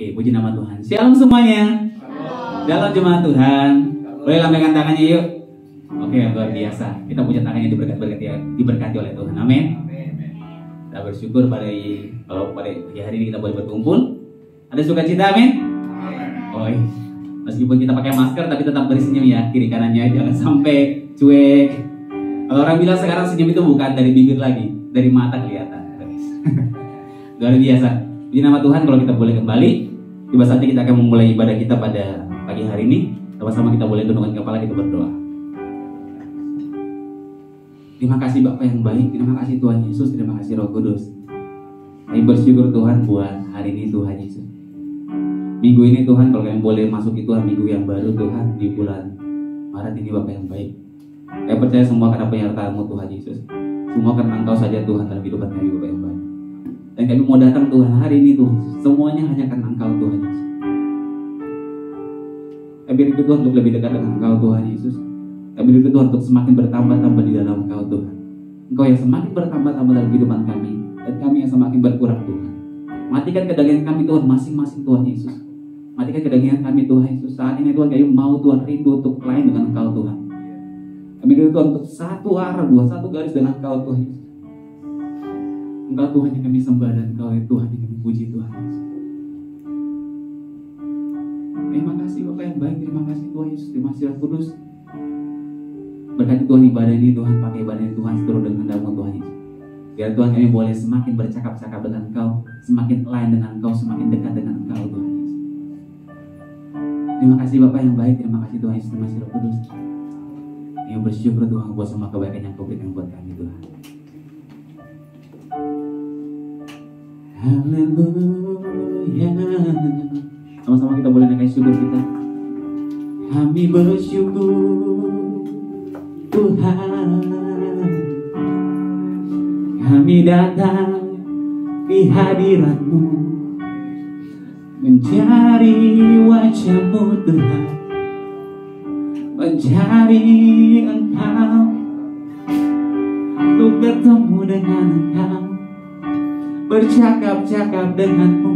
Oke, puji nama Tuhan. Shalom semuanya. Dalam jemaat Tuhan, boleh lambaikan tangannya yuk. Oke, luar biasa. Kita punya tangannya diberkati oleh Tuhan. Amin. Kita bersyukur pada hari ini kita boleh berkumpul. Ada sukacita, amin. Oh, meskipun kita pakai masker, tapi tetap bersenyum ya, kiri kanannya jangan sampai cuek. Kalau orang bilang sekarang senyum itu bukan dari bibir lagi, dari mata kelihatan. Luar biasa. Di nama Tuhan, kalau kita boleh kembali, tiba saatnya kita akan memulai ibadah kita pada pagi hari ini. Sama-sama kita boleh tundukkan kepala, kita berdoa. Terima kasih Bapak yang baik, terima kasih Tuhan Yesus, terima kasih Roh Kudus. Kami bersyukur Tuhan buat hari ini Tuhan Yesus. Minggu ini Tuhan, kalau kalian boleh masuk itu minggu yang baru Tuhan di bulan Maret ini Bapak yang baik. Saya percaya semua karena penyertaan-Mu Tuhan Yesus. Semua karena Engkau saja Tuhan dalam kehidupan kami Bapak yang baik. Dan kami mau datang Tuhan hari ini Tuhan Yesus. Semuanya hanya karena Engkau Tuhan Yesus. Kami rindu Tuhan untuk lebih dekat dengan Engkau Tuhan Yesus. Kami rindu Tuhan untuk semakin bertambah-tambah di dalam Engkau Tuhan. Engkau yang semakin bertambah-tambah dalam kehidupan kami, dan kami yang semakin berkurang Tuhan. Matikan kedagingan kami Tuhan masing-masing Tuhan Yesus. Matikan kedagingan kami Tuhan Yesus. Saat ini Tuhan kami mau Tuhan rindu untuk lain dengan Engkau Tuhan. Kami rindu Tuhan untuk satu arah, satu garis dengan Engkau Tuhan Yesus. Engkau Tuhan yang kami sembah dan Engkau Tuhan yang kami puji Tuhan Yesus. Terima kasih Bapak yang baik, terima kasih Tuhan Yesus, terima kasih Roh Kudus. Berkati Tuhan ibadah ini Tuhan, pakai ibadah ini Tuhan seluruh dengan dalam Tuhan Yesus. Biar Tuhan kami boleh semakin bercakap-cakap dengan Engkau, semakin lain dengan Engkau, semakin dekat dengan Engkau Tuhan Yesus. Terima kasih Bapak yang baik, terima kasih Tuhan Yesus, terima kasih Roh Kudus. Kami bersyukur Tuhan buat semua kebaikan yang Kau berikan buat kami Tuhan. Haleluya. Sama-sama kita boleh naikkan syukur kita. Kami bersyukur Tuhan, kami datang di hadirat-Mu, mencari wajah-Mu Tuhan, mencari Engkau, untuk bertemu dengan Engkau, bercakap-cakap dengan-Mu,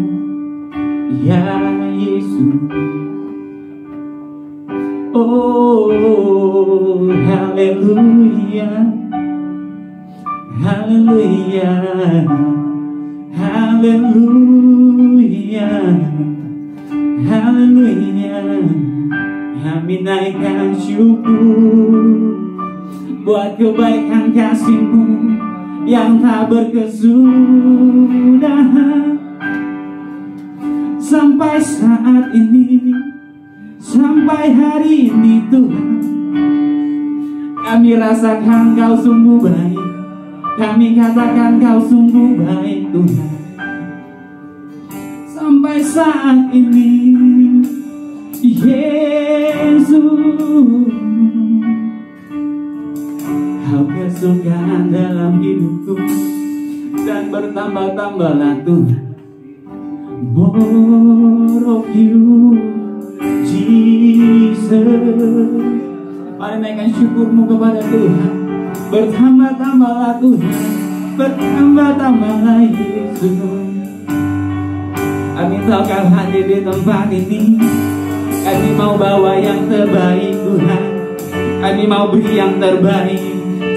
ya Yesus. Oh, haleluya, haleluya, haleluya, haleluya. Kami naikkan syukur buat kebaikan kasih-Mu yang tak berkesudahan. Sampai saat ini, sampai hari ini Tuhan, kami rasakan Kau sungguh baik. Kami katakan Kau sungguh baik Tuhan. Sampai saat ini Yesus, Kau kesukaan dalam hidupku, dan bertambah-tambahlah Tuhan. More of You Jesus. Mari naikkan syukur-Mu kepada Tuhan. Bertambah-tambahlah Tuhan, bertambah-tambahlah Yesus. Kami tahu Kau hadir di tempat ini. Kami mau bawa yang terbaik Tuhan. Kami mau beri yang terbaik.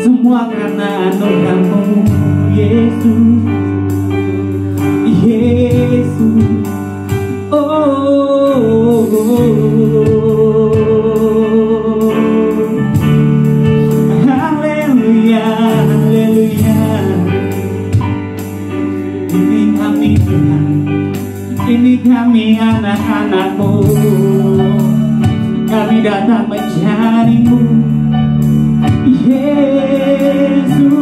Semua karena anugerah-Mu Yesus. Yesus. Oh, haleluya, haleluya. Ini kami Tuhan, ini kami anak-anak-Mu. Kami datang mencari-Mu Yesus.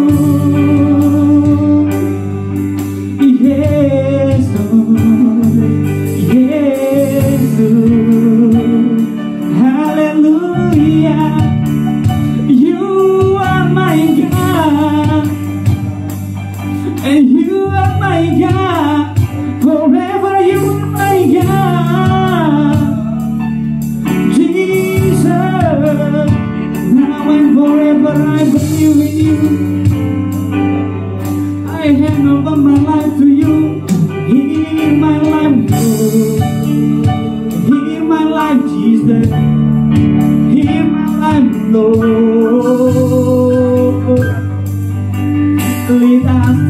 I hand over my life to You. Heal my life.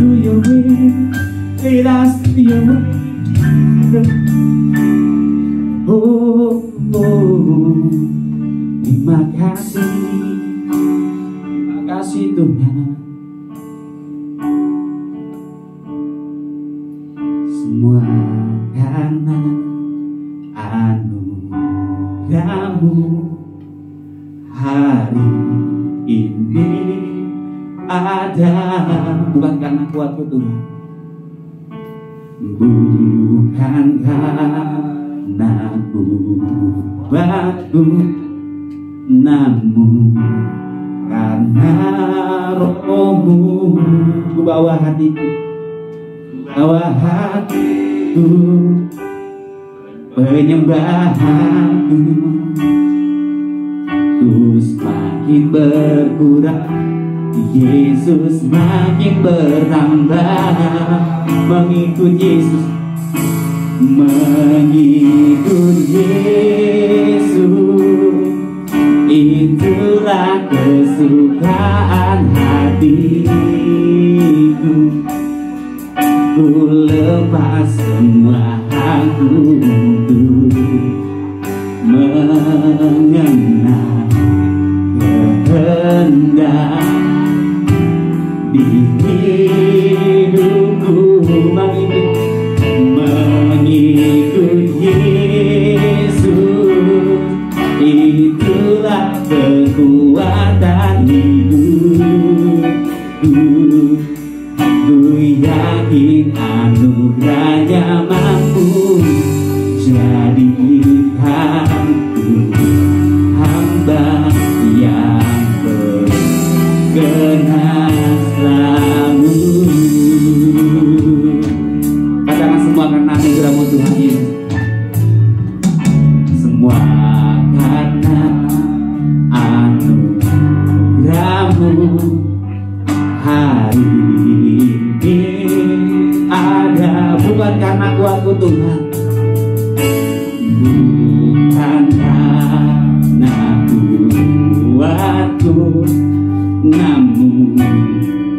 to your way, lead us to your way. Oh, terima kasih Tuhan. Semua karena anugerah-Mu hari ini ada, bukan karena kuatku Tuhan, bukan karena kuatku, namun karena Roh-Mu. Ku bawa hatiku, penyembahanku terus makin berkurang, Yesus makin bertambah. Mengikut Yesus, mengikut Yesus, itulah kesukaan hatiku. Ku lepas semua aku untuk mengenal kehendak di hidupku. Mengikut Yesus, itulah kekuatan hidupku. Ku yakin anugerahnya mampu jadikanku hamba yang berkenan selalu. Katakan semua karena anugerah-Mu Tuhan Yesus. Semua karena anugerah-Mu hari ini ada, bukan karena kuatku Tuhan, bukan karena kuatku, namun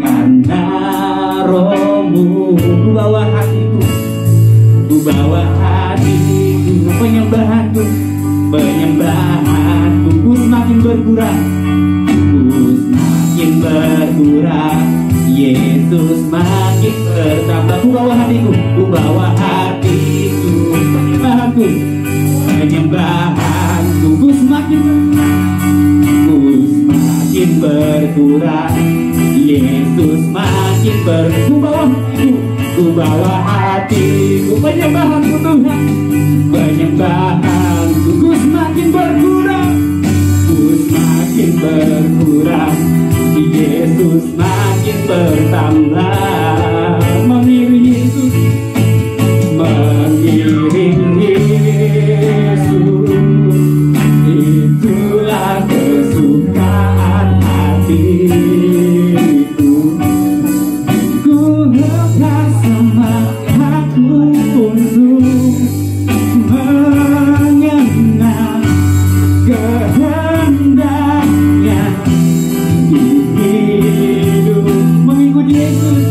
karena Roh-Mu. Ku bawa hatiku, penyembahanku, ku semakin berkurang, Yesus makin bertambah. Ku bawa hatiku, penyembahanku, ku semakin berkurang, Yesus makin bertambah. Ku bawa hatiku, penyembahanku Tuhan, ku semakin berkurang, Yesus makin bertambah. Mengiring Yesus, itulah kesukaan hatiku. Ku lepas semangatku untuk mengenal kehendaknya di hidup. Mengikut Yesus,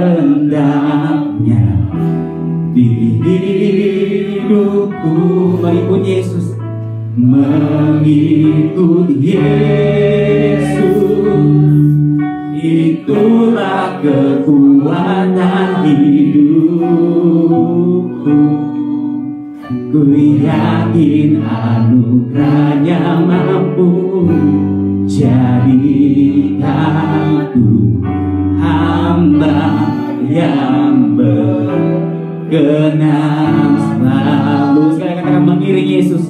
kehendaknya di hidupku. Mengikut Yesus, mengikut Yesus, itulah kekuatan hidupku. Ku yakin anugerahnya mampu jadikanku hamba yang berkenan selalu. Sekali katakan mengiring Yesus,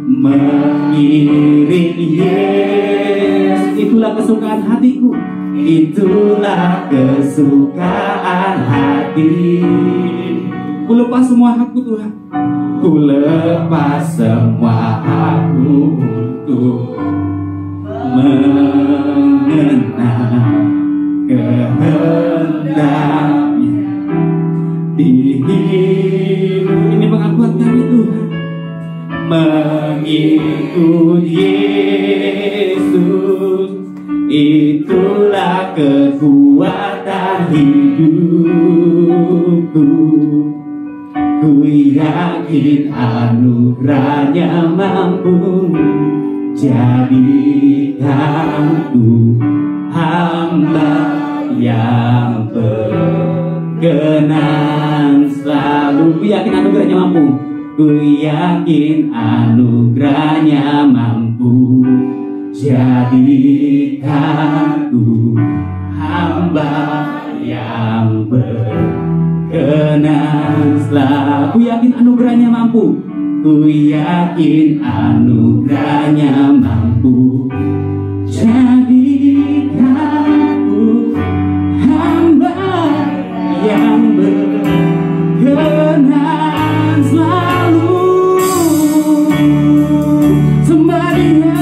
mengiring Yesus, itulah kesukaan hatiku, itulah kesukaan hati. Ku lepas semua hakku Tuhan, ku lepas semua hakku untuk mengenang kehendaknya di hidup. Ini pengakuan kami Tuhan, mengikut Yesus, itulah kekuatan hidupku. Ku yakin anugerahnya mampu jadikanku hamba yang berkenan selalu. Ku yakin anugerahnya mampu, ku yakin anugerahnya mampu jadikanku hamba yang berkenan selalu. Ku yakin anugerahnya mampu, ku yakin anugerahnya mampu jadikanku hamba yang berkenan selalu. Sembah Dia.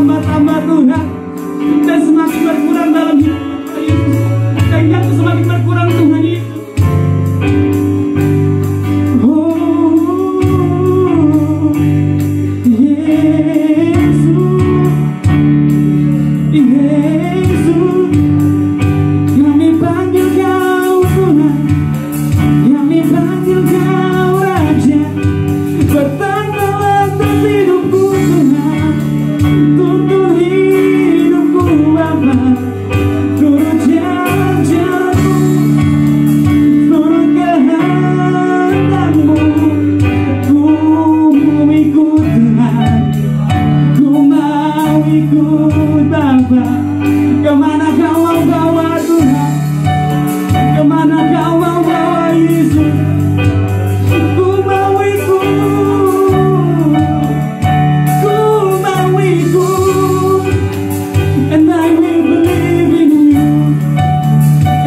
Tambah Tuhan, dan semakin berkurang dalam hidup Yesus, dan yang semakin berkurang Tuhan Yesus. Oh Yesus, Yesus, kami panggil Kau Tuhan, kami panggil Kau Raja, bertambah atas hidupku Tuhan. Tuntun hidupku Bapa, turut jalan-jalanmu, turut kehendak-Mu. Ku mau ikut Tuhan, ku mau ikut Bapa. Kemana Kau mau bawa Tuhan, kemana Kau mau bawa Yesus, ku mau ikut. And I will believe in You,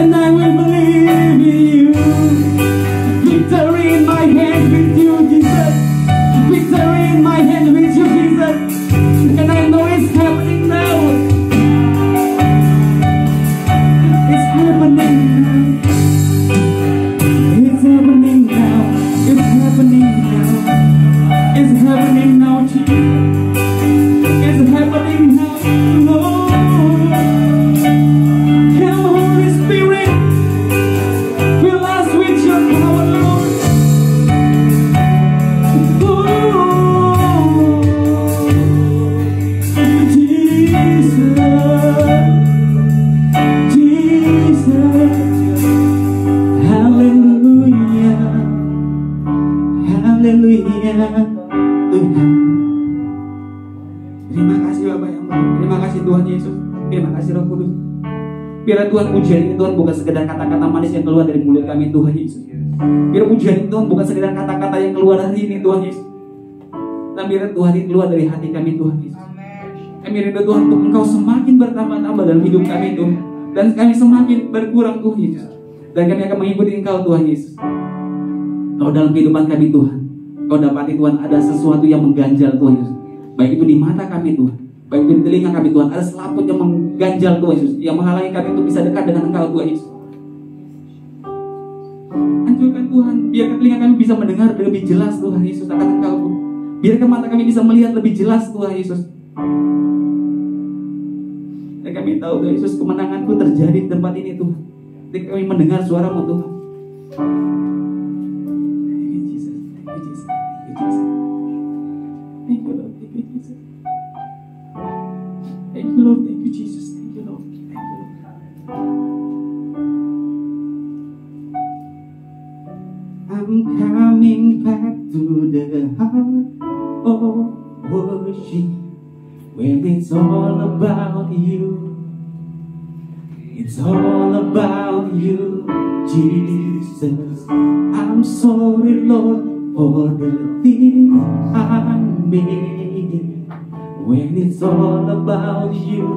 and I will believe in You. Victory in my hand with You, Jesus. Victory in my hand with You, Jesus. And I know it's happening now. It's happening now. It's happening now. It's happening now. It's happening now, Jesus. It's happening now, Lord. Come, Holy Spirit, fill us with Your power, Lord. Oh, Jesus, Jesus, hallelujah, hallelujah, Tuhan. Terima kasih Bapak yang baik. Terima kasih Tuhan Yesus. Terima kasih Roh Kudus. Biar Tuhan pujian ini Tuhan bukan sekedar kata-kata manis yang keluar dari mulut kami Tuhan Yesus. Biar pujian ini Tuhan bukan sekedar kata-kata yang keluar hari ini Tuhan Yesus. Dan biar Tuhan ini keluar dari hati kami Tuhan Yesus. Kami rindu Tuhan untuk Engkau semakin bertambah-tambah dalam hidup kami Tuhan. Dan kami semakin berkurang Tuhan Yesus. Dan kami akan mengikuti Engkau Tuhan Yesus. Kalau dalam kehidupan kami Tuhan, Kau dapati Tuhan ada sesuatu yang mengganjal Tuhan Yesus. Baik itu di mata kami Tuhan, baik itu di telinga kami Tuhan, ada selaput yang mengganjal Tuhan Yesus, yang menghalangi kami untuk bisa dekat dengan Engkau Tuhan Yesus. Hancurkan Sembuhkan Tuhan, biarkan telinga kami bisa mendengar lebih jelas Tuhan Yesus akan Engkau. Biarkan mata kami bisa melihat lebih jelas Tuhan Yesus. Dan kami tahu Tuhan Yesus, kemenangan-Ku terjadi di tempat ini Tuhan. Ketika kami mendengar suara-Mu Tuhan. Thank you Jesus, thank you Jesus, thank you Jesus. Thank you Lord, thank you Jesus. Thank you Lord, thank you Jesus, thank you Lord, thank you Lord. I'm coming back to the heart of worship, when it's all about you. It's all about you, Jesus. I'm sorry, Lord, for the things I made. When it's all about you,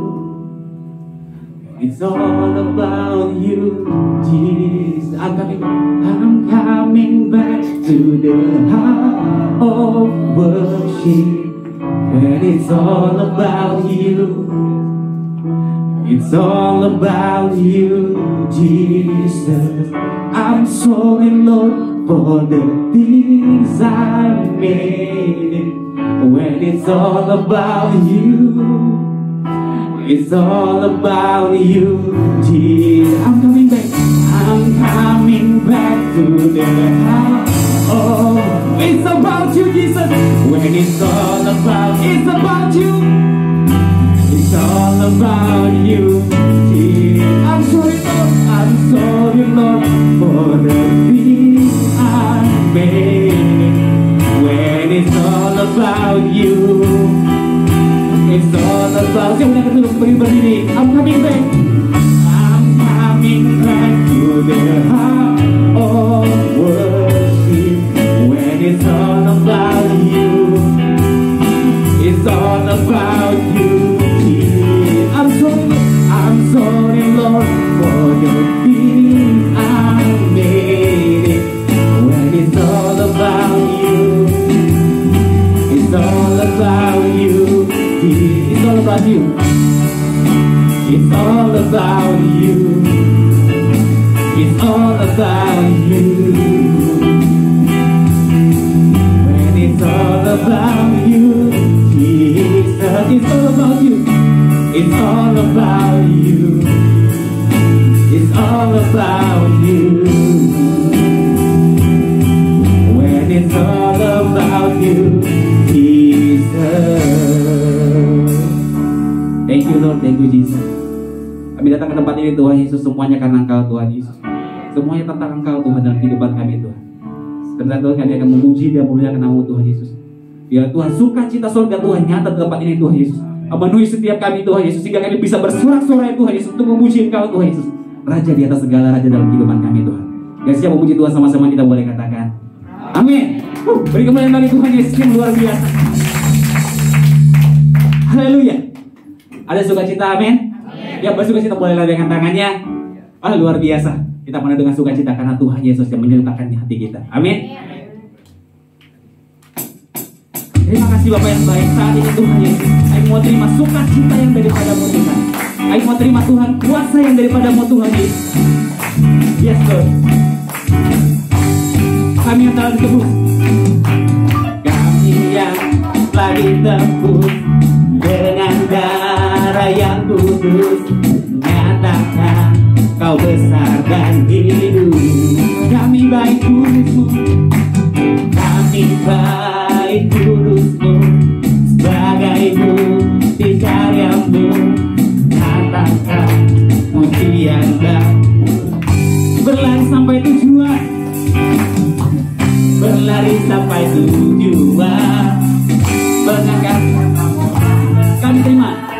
it's all about you, Jesus. I'm coming back to the heart of worship, when it's all about you. It's all about you, Jesus. I'm sorry, Lord, for the things I made. When it's all about you, it's all about you, Jesus. I'm coming back. I'm coming back to the heart. Oh, it's about you, Jesus. When it's all about, it's about you. It's all about you, Jesus. I'm sorry, Lord, for the things I made. When it's all about you, it's all about you. I'm coming back. I'm coming back to the heart of worship. When it's all about you, it's all about you. I'm sorry, Lord, for the things I made. When it's all about you, it's all about you. It's all about you. It's all about you. It's all about you. When it's all about you, Jesus, it's all about you. It's all about you. It's all about you. When it's all about you, Jesus. Thank you Lord, thank you Jesus. Kami datang ke tempat ini Tuhan Yesus, semuanya karena Engkau Tuhan Yesus. Semuanya tentang Engkau Tuhan dalam kehidupan kami Tuhan. Karena Tuhan kami akan memuji dan memuliakan nama Tuhan Yesus. Biar Tuhan sukacita surga Tuhan nyata di tempat ini Tuhan Yesus. Memenuhi setiap kami Tuhan Yesus, sehingga kami bisa bersorak-sorai Tuhan Yesus untuk memuji Engkau Tuhan Yesus, Raja di atas segala raja dalam kehidupan kami Tuhan. Dan siap memuji Tuhan sama-sama kita boleh katakan amin. Beri kemuliaan bagi Tuhan Yesus yang luar biasa. Haleluya. Ada sukacita, amin. Yang bersukacita boleh lambaikan tangannya. Luar biasa. Kita penuh dengan sukacita karena Tuhan Yesus yang menyertakan hati kita. Amin. Terima kasih Bapak yang baik. Saat ini Tuhan Yesus, saya mau terima sukacita yang daripada-Mu Tuhan. Saya mau terima Tuhan kuasa yang daripada-Mu Tuhan Yesus. Yes Lord. Kami yang telah ditebus, kami yang telah ditebus dengan darah yang kudus, nyatakan Kau besar dan hidup. Kami baik kudus-Mu, kami baik kudus-Mu, sebagai bukti karya-Mu, katakan pujianlah. Berlari sampai tujuan, berlari sampai tujuan, mengangkat.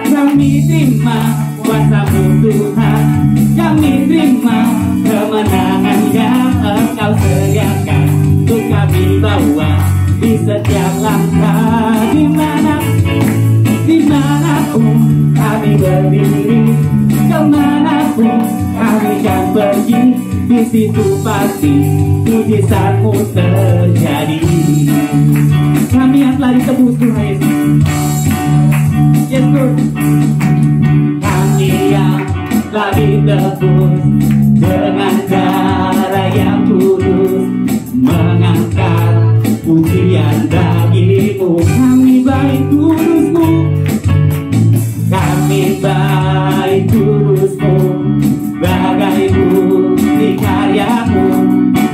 Kami terima kuasa-Mu Tuhan. Kami terima kemenangan yang Engkau sediakan untuk kami bawa di setiap langkah. Dimanapun kami berdiri, kemanapun kami akan pergi, di situ pasti mujizat-Mu terjadi. Kami yang telah ditebus Tuhan Yesus. Yes Lord. Kami yang telah ditebus dengan darah yang kudus, pujian bagimu. Kami baik kudusmu, kami baik kudusmu, bagai bukti karyamu,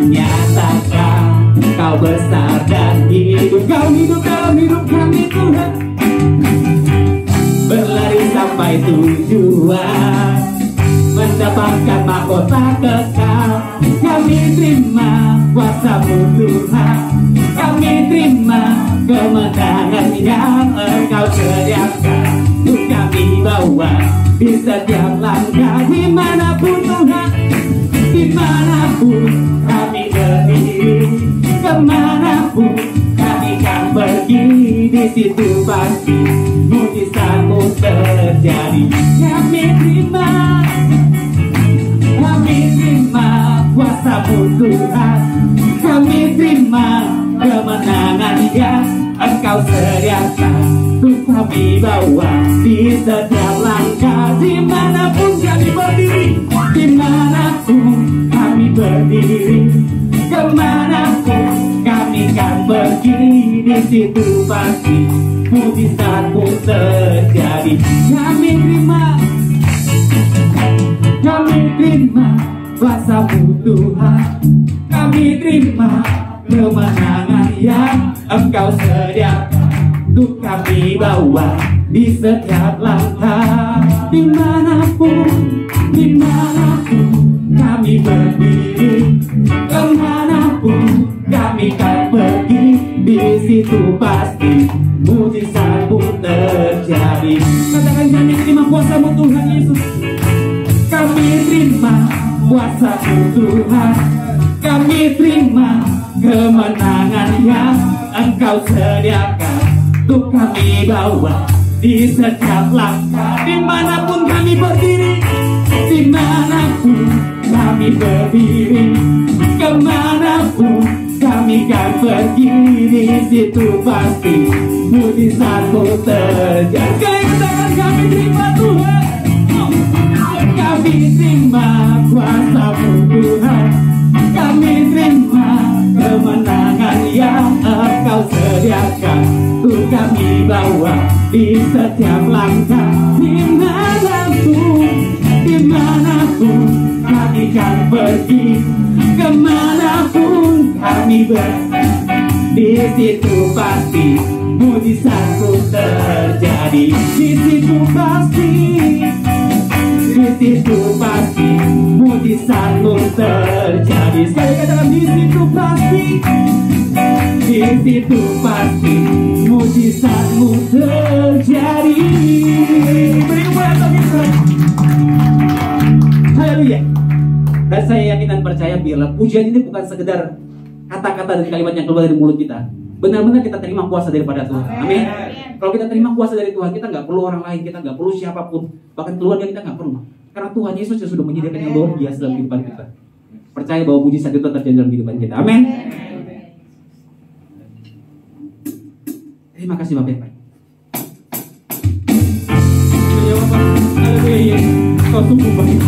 nyatakan kau besar dan hidup. Kau hidup dalam hidup kami Tuhan, berlari sampai tujuan, mendapatkan mahkota kekal. Kami terima kuasa-Mu Tuhan, kami terima kemenangan yang Engkau sediakan untuk kami bawa di setiap langkah. Dimanapun Tuhan, dimanapun kami berdiri, kemanapun kami kan pergi, di situ pasti mujizat-Mu terjadi. Kami terima kuasa-Mu Tuhan, kami terima kemenangan yang Engkau sediakan untuk kami bawa di setiap langkah. Dimanapun kami berdiri, dimanapun kami berdiri, kemanapun kami kan pergi, di situ pasti mujizat-Mu terjadi. Kami terima kuasa-Mu Tuhan, kami terima kemenangan yang Engkau sediakan untuk kami bawa di setiap langkah. Dimanapun kami berdiri, kemanapun kami kan pergi, di situ pasti mujizat-Mu terjadi. Katakan, kami terima kuasa-Mu Tuhan Yesus, kami terima kuasa-Mu Tuhan, kami terima kemenangan yang Engkau sediakan untuk kami bawa di setiap langkah. Dimanapun kami berdiri, dimanapun kami berdiri, kemanapun kami kan pergi, di situ pasti mujizat-Mu terjadi. Katakan, kami terima Tuhan, kami terima kuasa-Mu Tuhan, kami terima kemenangan yang Engkau sediakan untuk kami bawa di setiap langkah. Dimanapun kami kan pergi, kemanapun kami berada, di situ pasti mujizat-Mu terjadi. Di situ pasti mujizat-Mu terjadi. Saya katakan, di situ pasti mujizat-Mu terjadi. Beri kemuliaan bagi Tuhan. Haleluya. Dan saya yakin dan percaya, biarlah pujian ini bukan sekedar kata-kata dari kalimat yang keluar dari mulut kita, benar-benar kita terima kuasa daripada Tuhan. Amin. Kalau kita terima kuasa dari Tuhan, kita nggak perlu orang lain, kita nggak perlu siapapun, bahkan keluarga kita nggak perlu. Karena Tuhan Yesus yang sudah menyediakan yang luar biasa dalam kehidupan kita. Percaya bahwa mujizat itu terjadi dalam kehidupan kita. Amin. Terima kasih Bapak Ibu. Ya Bapak, haleluya. Kau sungguh baik,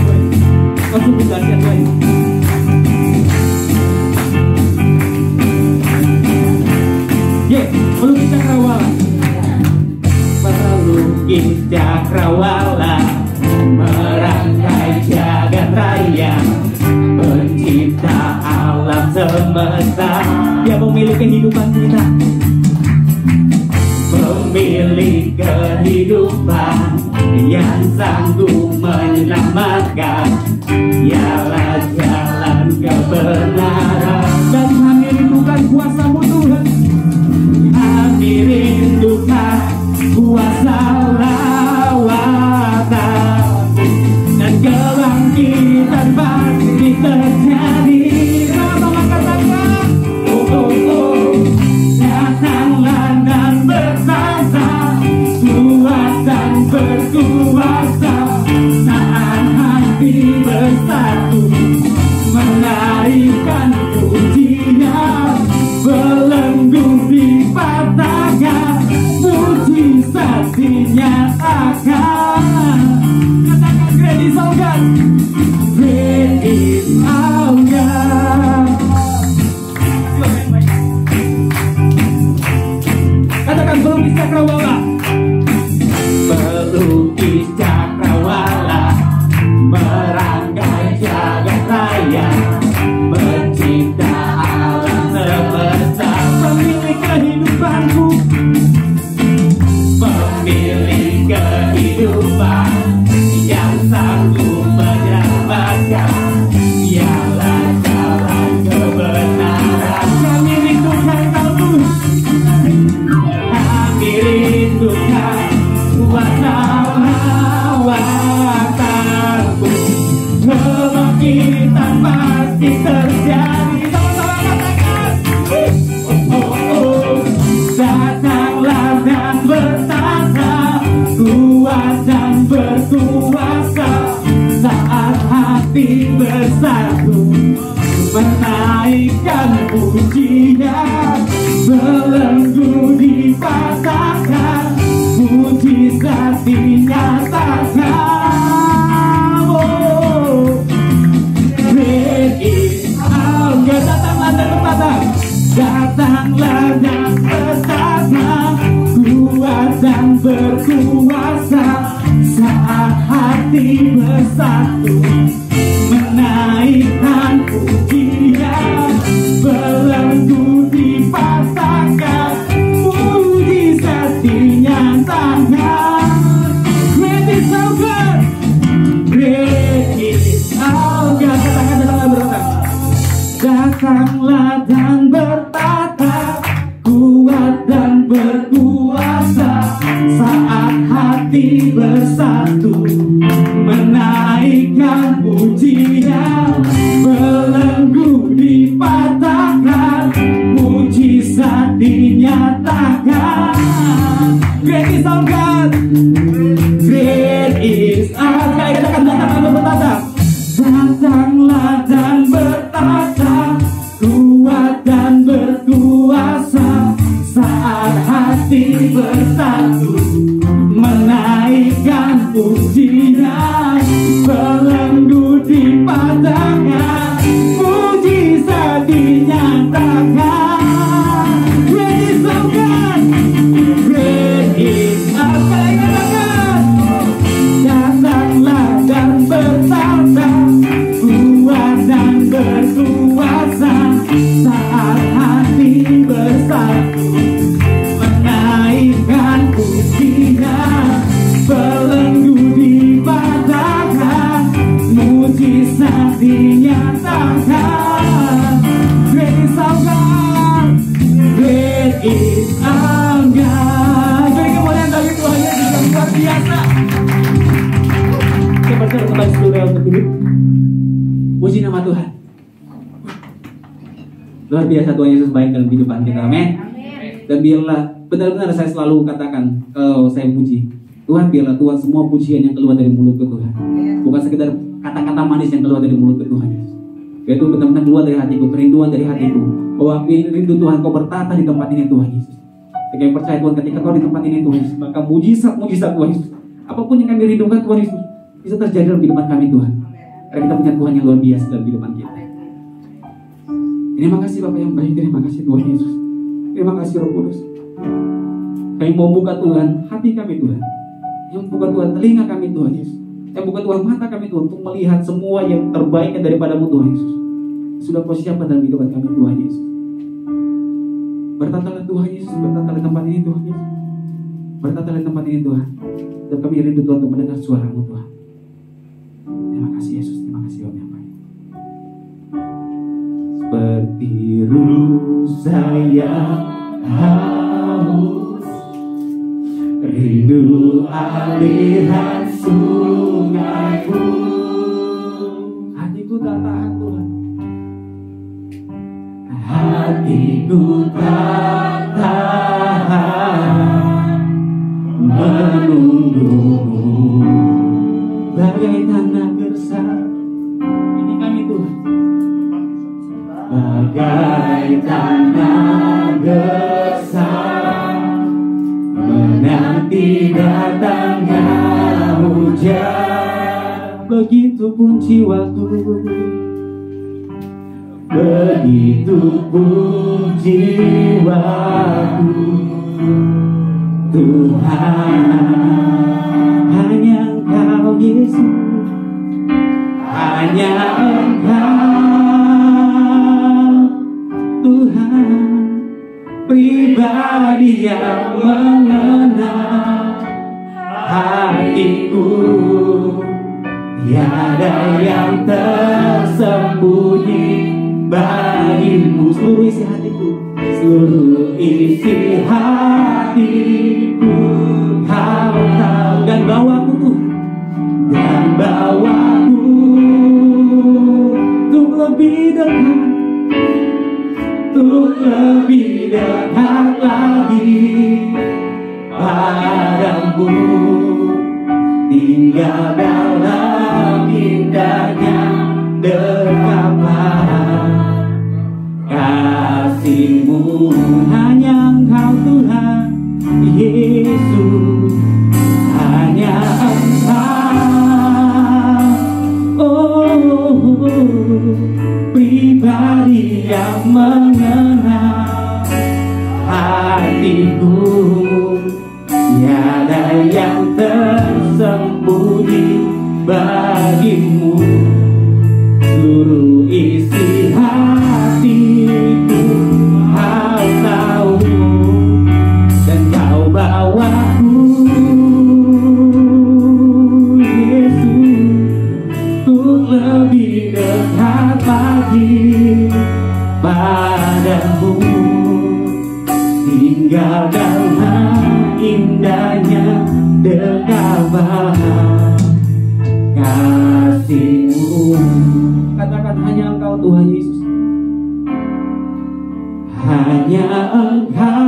kau sungguh dahsyat baik. Melukis cakrawala, melukis cakrawala, merangkai jagat raya, pencipta alam semesta. Dia pemilik kehidupan kita, pemilik kehidupan yang sanggup menyelamatkan. Ialah jalan kebenaran, dan kami rindukan kuasa-Mu Tuhan. Kami rindukan kuasa lawatan, dan kebangkitan pasti terjadi. Sama katakan, oh oh oh, datanglah dan bertata, kuasa berkuasa, saat hati bersatu, menaikkan pujian, belenggu dipatahkan, mujizat dinyatakan. Katakan, great is our God, great is our God. pelukis cakrawala, pelukis cakrawala, merangkai jagat raya, mencipta alam semesta, pemilik kehidupanku, pemilik kehidupan yang sanggup menyelamatkan. Dialah jalan kebenaran. Kami rindukan Kamu, kami rindukan kuasa-kuasamu. Kebangkitan pasti terjadi. Sama-sama katakan, datanglah dan bertata, kuat dan berkuasa. Saat hati bersatu, menaikkan pujian, belenggu dipatahkan, mujizat dinyatakan. Oh, great is our God. Datanglah dan bertata, datanglah dan bertata, kuat dan berkuasa. Saat hati bersatu, menaikkan pujian, belenggu dipatahkan, mujizat dinyatakan. Great is our God, great is our God. Katakan datanglah bertata, datanglah dan bertata, kuat dan berkuasa. Saat hati bersatu, menaikkan pujian, belenggu dipatahkan, mujizat dinyatakan. Great is our God, great is our God. Katakan datanglah dan bertata, datanglah dan bertata, kuat dan berkuasa. Saat hati bersatu, menaikkan pujian, belenggu dipatahkan, mujizat dinyatakan. Great is our God, great is our God. Datanglah dan bertata, kuat dan berkuasa. Saat hati bersatu, menaikkan pujian, belenggu dipatahkan, mujizat dinyatakan. Great is our God, great is our God. Beri kemuliaan bagi Tuhan Yesus yang luar biasa. Kita berserah kembali seluruh untuk duduk. Puji nama Tuhan. Luar biasa Tuhan Yesus baik dalam kehidupan kita, amin. Dan biarlah benar-benar saya selalu katakan, kalau saya puji Tuhan, biarlah Tuhan semua pujian yang keluar dari mulut ke Tuhan, bukan sekedar kata-kata manis yang keluar dari mulut ke Tuhan Yesus, yaitu benar-benar keluar dari hatiku, kerinduan dari hatiku, bahwa rindu Tuhan kau bertata di tempat ini Tuhan Yesus. Saya percaya Tuhan, ketika kau di tempat ini Tuhan Yesus, maka mujizat-mujizat Tuhan Yesus, apapun yang kami rindukan Tuhan Yesus, bisa terjadi dalam kehidupan kami Tuhan, karena kita punya Tuhan yang luar biasa dalam kehidupan kita. Terima kasih Bapak yang baik, terima kasih Tuhan Yesus, terima kasih Roh Kudus. Kami mau buka Tuhan hati kami Tuhan, yang buka Tuhan telinga kami Tuhan Yesus, yang buka Tuhan mata kami Tuhan, untuk melihat semua yang terbaik daripadamu Tuhan Yesus. Sudah kau siapkan dalam kehidupan kami Tuhan Yesus. Bertatalah Tuhan Yesus, bertatalah tempat ini Tuhan Yesus, bertatalah tempat ini Tuhan. Dan kami rindu Tuhan untuk mendengar suara-Mu Tuhan. Terima kasih Yesus, terima kasih Om yang baik. Seperti ruh saya haus, rindu aliran sungai-Mu. Hatiku tak tahan Tuhan, hatiku tak tahan menunggu-Mu bagai tanah gersang. Ini kami Tuhan, bagai tanah gersang, menanti datangnya hujan. Begitupun jiwaku, begitupun jiwaku, Tuhan, hanya Engkau Yesus, hanya Engkau Tuhan, pribadi yang mengenal hatiku. Tiada yang tersembunyi bagimu. Seluruh isi hatiku, seluruh isi hatiku Kau tahu. Dan bawaku Tuhan, dan bawaku untuk lebih dekat, untuk lebih dekat lagi padamu. Tinggal dalam indahnya dekapan kasih-Mu. Hanya Engkau Tuhan Yesus, hanya Engkau, pribadi yang mengenal hatiku. Tiada yang tersembunyi bagimu. Seluruh isi hatiku Kau tahu, dan Kau bawaku Yesus untuk lebih dekat lagi padamu. Tinggal dalam indahnya dekapan kasih-Mu. Katakan, hanya Engkau Tuhan Yesus, hanya Engkau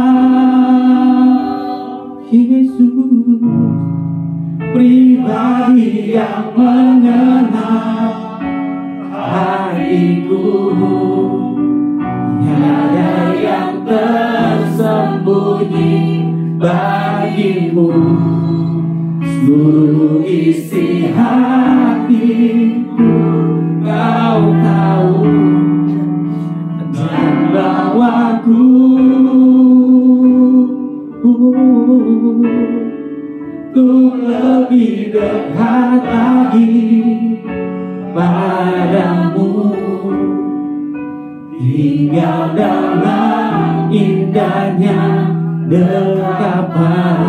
Yesus, pribadi yang mengenal hatiku. Tiada yang tersembunyi bagimu. Seluruh isi hatiku Kau tahu, dan bawaku untuk lebih dekat lagi padamu. Tinggal dalam indahnya dekapan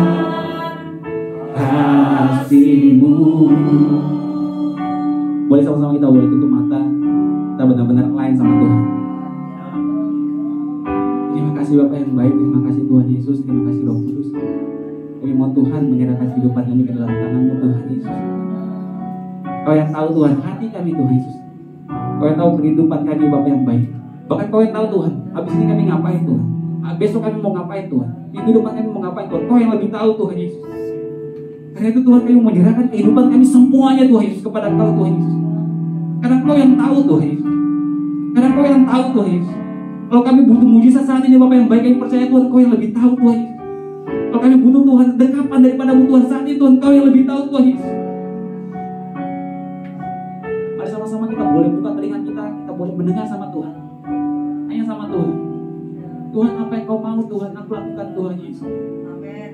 kasih-Mu. Boleh sama-sama kita boleh tutup mata, kita benar-benar lain sama Tuhan. Terima kasih Bapak yang baik, terima kasih Tuhan Yesus, terima kasih Roh Kudus. Kami mau Tuhan menyerahkan kehidupan kami ke dalam tangan-Mu Tuhan Yesus. Kau yang tahu Tuhan hati kami Tuhan Yesus. Kau yang tahu kehidupan kami Bapak yang baik. Bahkan Kau yang tahu Tuhan, habis ini kami ngapain Tuhan, besok kami mau ngapain Tuhan, di kehidupan kami mau ngapain Tuhan. Kau yang lebih tahu Tuhan Yesus. Karena itu Tuhan, kami menyerahkan kehidupan kami semuanya Tuhan Yesus kepada Kau Tuhan Yesus. Karena Kau yang tahu Tuhan Yesus. Karena Kau yang tahu Tuhan Yesus. Kalau kami butuh mujizat saat ini Bapak yang baik, kami percaya Tuhan Kau yang lebih tahu Tuhan Yesus. Kalau kami butuh Tuhan dekapan daripada-Mu Tuhan saat ini Tuhan, Kau yang lebih tahu Tuhan Yesus. Mari sama-sama kita boleh buka telinga kita boleh mendengar sama Tuhan. Hanya sama Tuhan. Tuhan, apa yang Kau mau Tuhan aku lakukan Tuhan Yesus. Amin.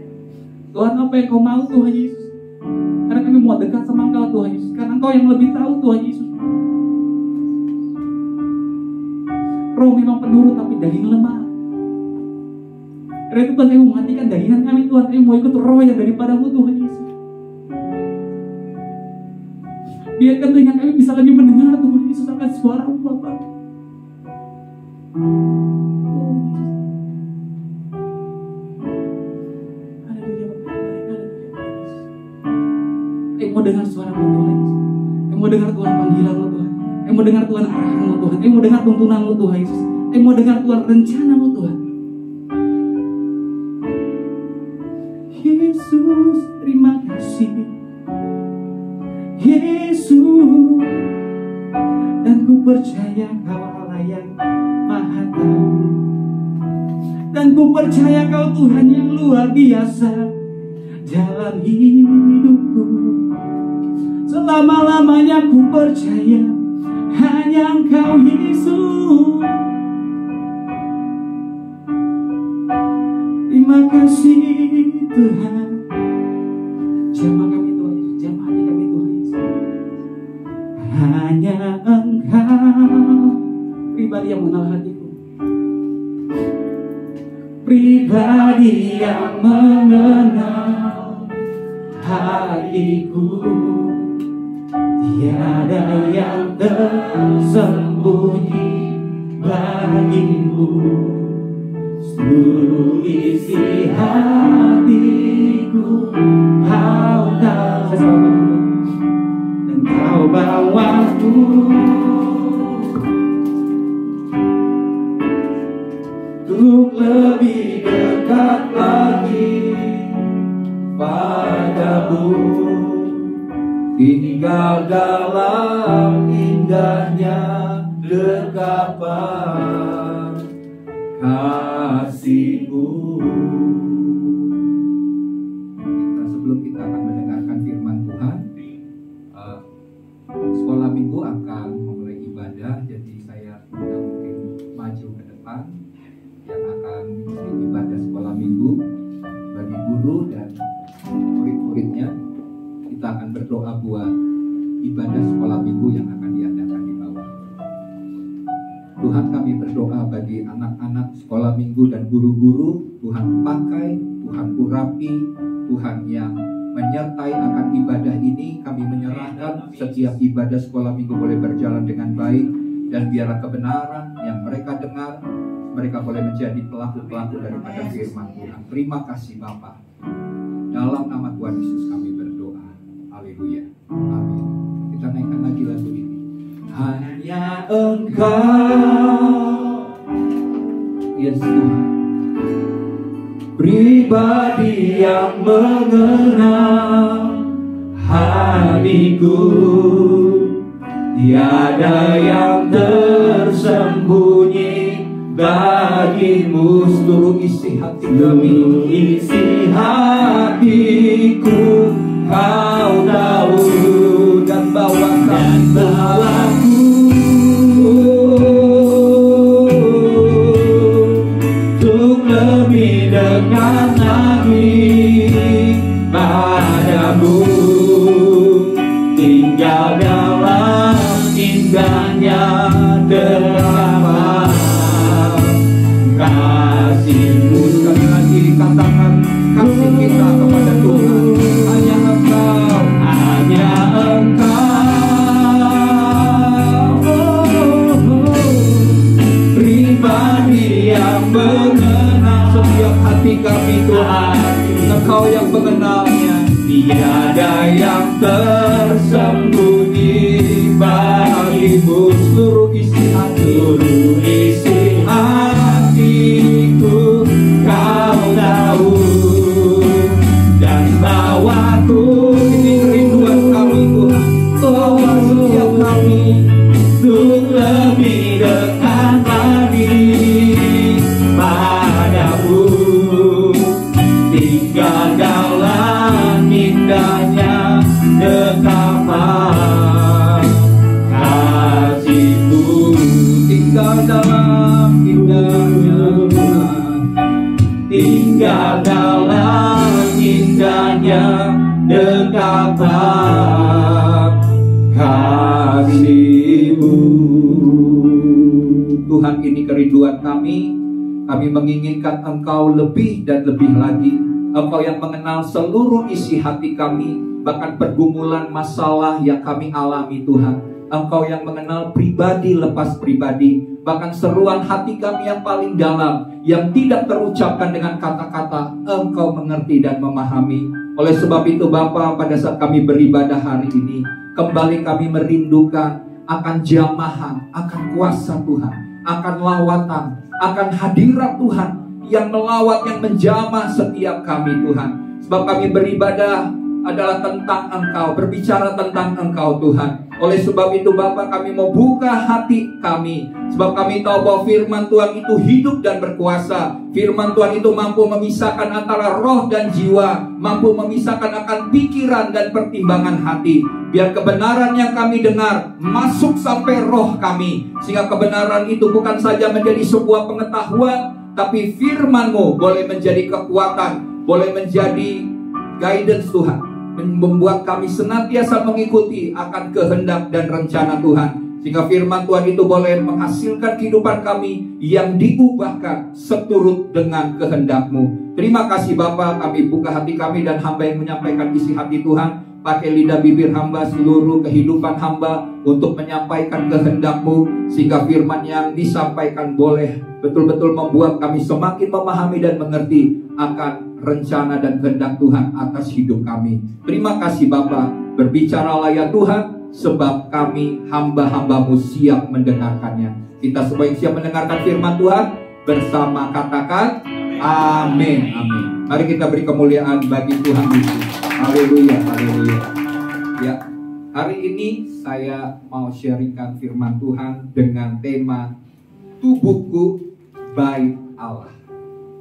Tuhan, apa yang Kau mau Tuhan Yesus. Karena kami mau dekat sama Engkau Tuhan Yesus. Karena Engkau yang lebih tahu Tuhan Yesus. Roh memang penurut tapi daging lemah. Karena itu Tuhan, kami mematikan dagingan kami Tuhan. Kami mau ikut roh yang daripada-Mu Tuhan Yesus. Biarkan telinga kami bisa lagi mendengar Tuhan Yesus akan suara-Mu Bapa. Kami mau dengar suara-Mu Tuhan Yesus. Kami mau dengar Tuhan panggilan-Mu Tuhan. Kami mau dengar Tuhan arahan-Mu Tuhan. Kami mau dengar tuntunan-Mu Tuhan Yesus. Kami mau dengar Tuhan rencana-Mu Tuhan. Yesus, terima kasih Yesus. Dan ku percaya Kau Allah yang maha tahu. Dan ku percaya Kau Tuhan yang luar biasa dalam hidupku. Selama-lamanya ku percaya hanya Engkau Yesus. Terima kasih Tuhan. Jamah kami Tuhan Yesus, jamah hati kami Tuhan Yesus. Hanya Engkau pribadi yang mengenal hatiku, pribadi yang mengenal hatiku. Tiada yang tersembunyi bagimu, seluruh isi hatiku Kau tahu, dan Kau bawaku untuk lebih dekat lagi padamu, tinggal dalam indahnya dekapan kasih-Mu. Sebelum kita akan mendengarkan firman Tuhan, sekolah minggu akan memulai ibadah. Jadi saya mungkin maju ke depan yang akan mengikuti ibadah sekolah minggu bagi guru dan murid-muridnya. Kita akan berdoa buat ibadah sekolah minggu yang akan diadakan di bawah. Tuhan, kami berdoa bagi anak-anak sekolah minggu dan guru-guru. Tuhan pakai, Tuhan urapi, Tuhan yang menyertai akan ibadah ini. Kami menyerahkan setiap ibadah sekolah minggu boleh berjalan dengan baik, dan biarlah kebenaran yang mereka dengar, mereka boleh menjadi pelaku-pelaku daripada firman Tuhan. Terima kasih Bapa. Dalam nama Tuhan Yesus kami berdoa. Haleluya. Amin. Kita naikkan lagi lagu ini. Hanya Engkau, Yesus Tuhan, pribadi yang mengenal hatiku. Tiada yang tersembunyi bagimu, seluruh isi hati kami, isi hatiku Kau tahu, dan bawaku untuk lebih dekat lagi padamu, tinggal dalam indahnya dekapan kasih-Mu. Sekali lagi katakan kasih kita kepada Tuhan. Hanya Engkau, hanya Engkau, pribadi yang mengenal setiap hati kami Tuhan. Engkau yang mengenalnya. Tiada yang tersembunyi bagimu, Seluruh isi hati, seluruh isi hatiku Kau tahu, dan bawaku. ini kerinduan kami Tuhan. Bawa setiap kami untuk lebih dekat lagi padamu, tinggal dalam indahnya dekapan kasih-Mu. Tinggal dalam indahnya Tuhan. Tinggal dalam indahnya dekapan kasih-Mu. Tuhan, ini kerinduan kami. Kami menginginkan Engkau lebih dan lebih lagi. Engkau yang mengenal seluruh isi hati kami, bahkan pergumulan masalah yang kami alami Tuhan. Engkau yang mengenal pribadi lepas pribadi, bahkan seruan hati kami yang paling dalam, yang tidak terucapkan dengan kata-kata. Engkau mengerti dan memahami. Oleh sebab itu Bapa, pada saat kami beribadah hari ini, kembali kami merindukan akan jamahan, akan kuasa Tuhan, akan lawatan, akan hadirat Tuhan yang melawat, yang menjamah setiap kami Tuhan. Sebab kami beribadah adalah tentang Engkau, berbicara tentang Engkau Tuhan. Oleh sebab itu Bapa, kami mau buka hati kami, sebab kami tahu bahwa firman Tuhan itu hidup dan berkuasa. Firman Tuhan itu mampu memisahkan antara roh dan jiwa, mampu memisahkan akan pikiran dan pertimbangan hati. Biar kebenaran yang kami dengar masuk sampai roh kami, sehingga kebenaran itu bukan saja menjadi sebuah pengetahuan, tapi firman-Mu boleh menjadi kekuatan, boleh menjadi guidance Tuhan, membuat kami senantiasa mengikuti akan kehendak dan rencana Tuhan, sehingga firman Tuhan itu boleh menghasilkan kehidupan kami yang diubahkan seturut dengan kehendak-Mu. Terima kasih Bapa, kami buka hati kami dan hamba yang menyampaikan isi hati Tuhan. Pakai lidah bibir hamba, seluruh kehidupan hamba untuk menyampaikan kehendak-Mu, sehingga firman yang disampaikan boleh betul-betul membuat kami semakin memahami dan mengerti akan rencana dan kehendak Tuhan atas hidup kami. Terima kasih Bapa, berbicaralah ya Tuhan, sebab kami hamba-hamba-Mu siap mendengarkannya. Kita semua yang siap mendengarkan firman Tuhan bersama katakan amin. Amin. Mari kita beri kemuliaan bagi Tuhan Yesus. Haleluya, haleluya. Ya, hari ini saya mau sharingkan firman Tuhan dengan tema tubuhku bait Allah.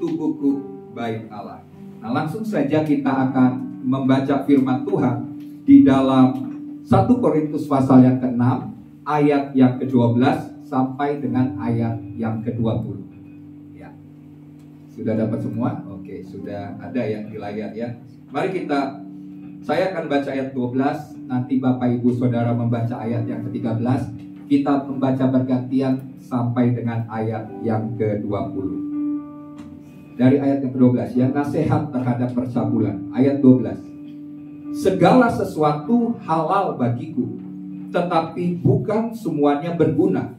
Tubuhku bait Allah. Nah, langsung saja kita akan membaca firman Tuhan di dalam 1 Korintus pasal yang ke-6 ayat yang ke-12 sampai dengan ayat yang ke-20. Ya. Sudah dapat semua? Oke, sudah ada yang di layar ya. Mari saya akan baca ayat 12, nanti Bapak Ibu Saudara membaca ayat yang ke-13. Kita membaca bergantian sampai dengan ayat yang ke-20. Dari ayat yang ke-12 ya, nasihat terhadap percabulan. Ayat 12. Segala sesuatu halal bagiku, tetapi bukan semuanya berguna.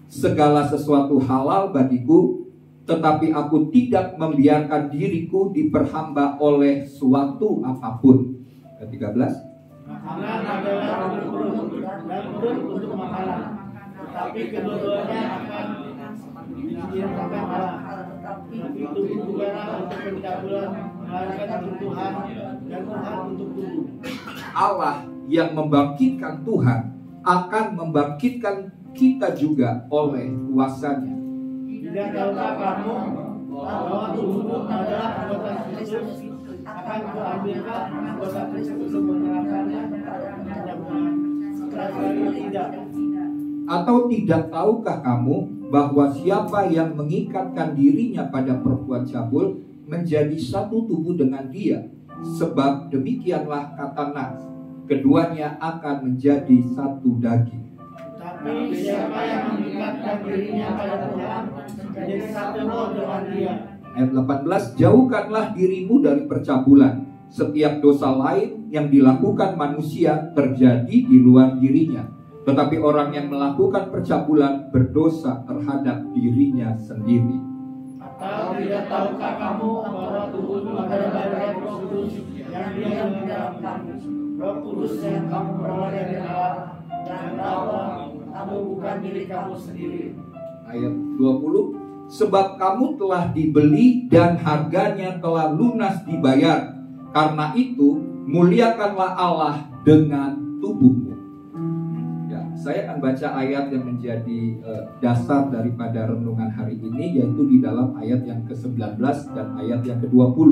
Segala sesuatu halal bagiku, tetapi aku tidak membiarkan diriku diperhamba oleh suatu apapun. Ke-13. Makanan adalah dan urut untuk makanan, tetapi kedua-duanya akan diciptakan Allah. Tapi tubuh bukanlah untuk pencabulan, melainkan untuk Tuhan, dan Tuhan untuk tubuh. Allah yang membangkitkan Tuhan akan membangkitkan kita juga oleh kuasanya. Tidak tahukah kamu bahwa tubuhmu adalah anggota Kristus? Akan kuambilkan anggota Kristus untuk menyerahkannya kepada pencabulan. Sekali tidak. Atau tidak tahukah kamu bahwa siapa yang mengikatkan dirinya pada perempuan cabul menjadi satu tubuh dengan dia? Sebab demikianlah kata Nas, keduanya akan menjadi satu daging. Tapi siapa yang mengikatkan dirinya pada Tuhan menjadi satu roh dengan dia. Ayat 18, jauhkanlah dirimu dari percabulan. Setiap dosa lain yang dilakukan manusia terjadi di luar dirinya, tetapi orang yang melakukan percabulan berdosa terhadap dirinya sendiri. Atau tidak tahukah kamu bahwa tubuhmu adalah bagian Roh Kudus yang Dia di dalam kamu, Roh Kudus yang kamu peroleh dari Allah, dan bahwa kamu bukan milik kamu sendiri. Ayat 20, sebab kamu telah dibeli dan harganya telah lunas dibayar. Karena itu muliakanlah Allah dengan tubuhmu. Ya, saya akan baca ayat yang menjadi dasar daripada renungan hari ini, yaitu di dalam ayat yang ke-19 dan ayat yang ke-20.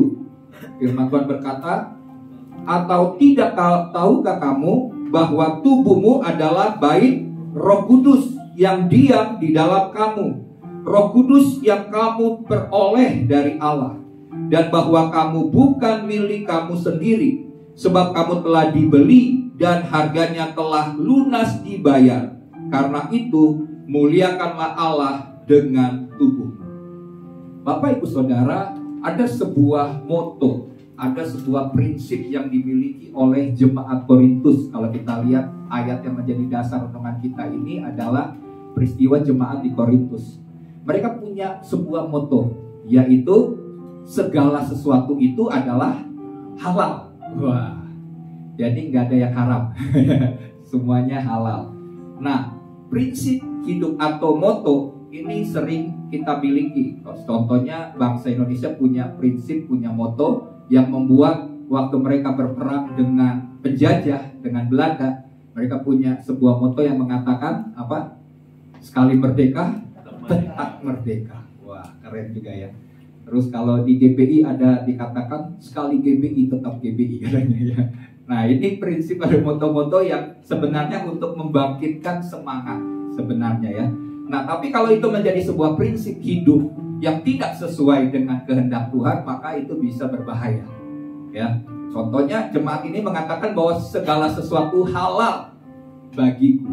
Firman Tuhan berkata, atau tidak tahukah kamu bahwa tubuhmu adalah bait Roh Kudus yang diam di dalam kamu, Roh Kudus yang kamu peroleh dari Allah, dan bahwa kamu bukan milik kamu sendiri, sebab kamu telah dibeli dan harganya telah lunas dibayar. Karena itu muliakanlah Allah dengan tubuh. Bapak Ibu Saudara, ada sebuah moto, ada sebuah prinsip yang dimiliki oleh jemaat Korintus. Kalau kita lihat ayat yang menjadi dasar renungan kita ini adalah peristiwa jemaat di Korintus. Mereka punya sebuah moto, yaitu segala sesuatu itu adalah halal. Wah, jadi nggak ada yang haram. Semuanya halal. Nah, prinsip hidup atau moto ini sering kita miliki. Contohnya bangsa Indonesia punya prinsip, punya moto yang membuat waktu mereka berperang dengan penjajah, dengan Belanda, mereka punya sebuah moto yang mengatakan apa? Sekali merdeka, tetap merdeka. Wah, keren juga ya. Terus kalau di GBI ada dikatakan sekali GBI tetap GBI katanya ya. Nah, ini prinsip ada moto-moto yang sebenarnya untuk membangkitkan semangat sebenarnya ya. Nah, tapi kalau itu menjadi sebuah prinsip hidup, yang tidak sesuai dengan kehendak Tuhan, maka itu bisa berbahaya. Ya, contohnya jemaat ini mengatakan bahwa segala sesuatu halal bagiku.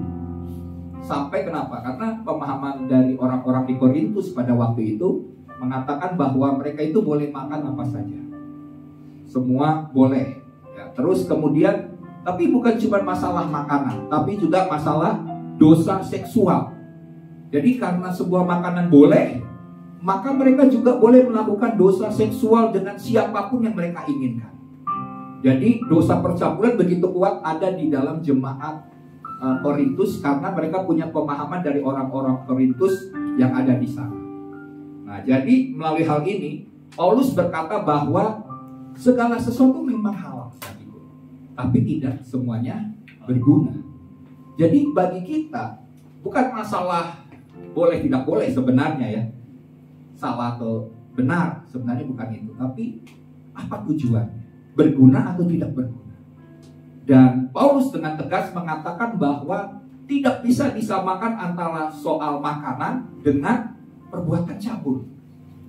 Sampai kenapa? Karena pemahaman dari orang-orang di Korintus pada waktu itu mengatakan bahwa mereka itu boleh makan apa saja, semua boleh. Ya, terus kemudian, tapi bukan cuma masalah makanan, tapi juga masalah dosa seksual. Jadi karena sebuah makanan boleh, maka mereka juga boleh melakukan dosa seksual dengan siapapun yang mereka inginkan. Jadi dosa percabulan begitu kuat ada di dalam jemaat Korintus, karena mereka punya pemahaman dari orang-orang Korintus yang ada di sana. Nah, jadi melalui hal ini Paulus berkata bahwa segala sesuatu memang halal, tapi tidak semuanya berguna. Jadi bagi kita bukan masalah boleh tidak boleh sebenarnya, ya, salah atau benar, sebenarnya bukan itu. Tapi apa tujuannya? Berguna atau tidak berguna? Dan Paulus dengan tegas mengatakan bahwa tidak bisa disamakan antara soal makanan dengan perbuatan cabul.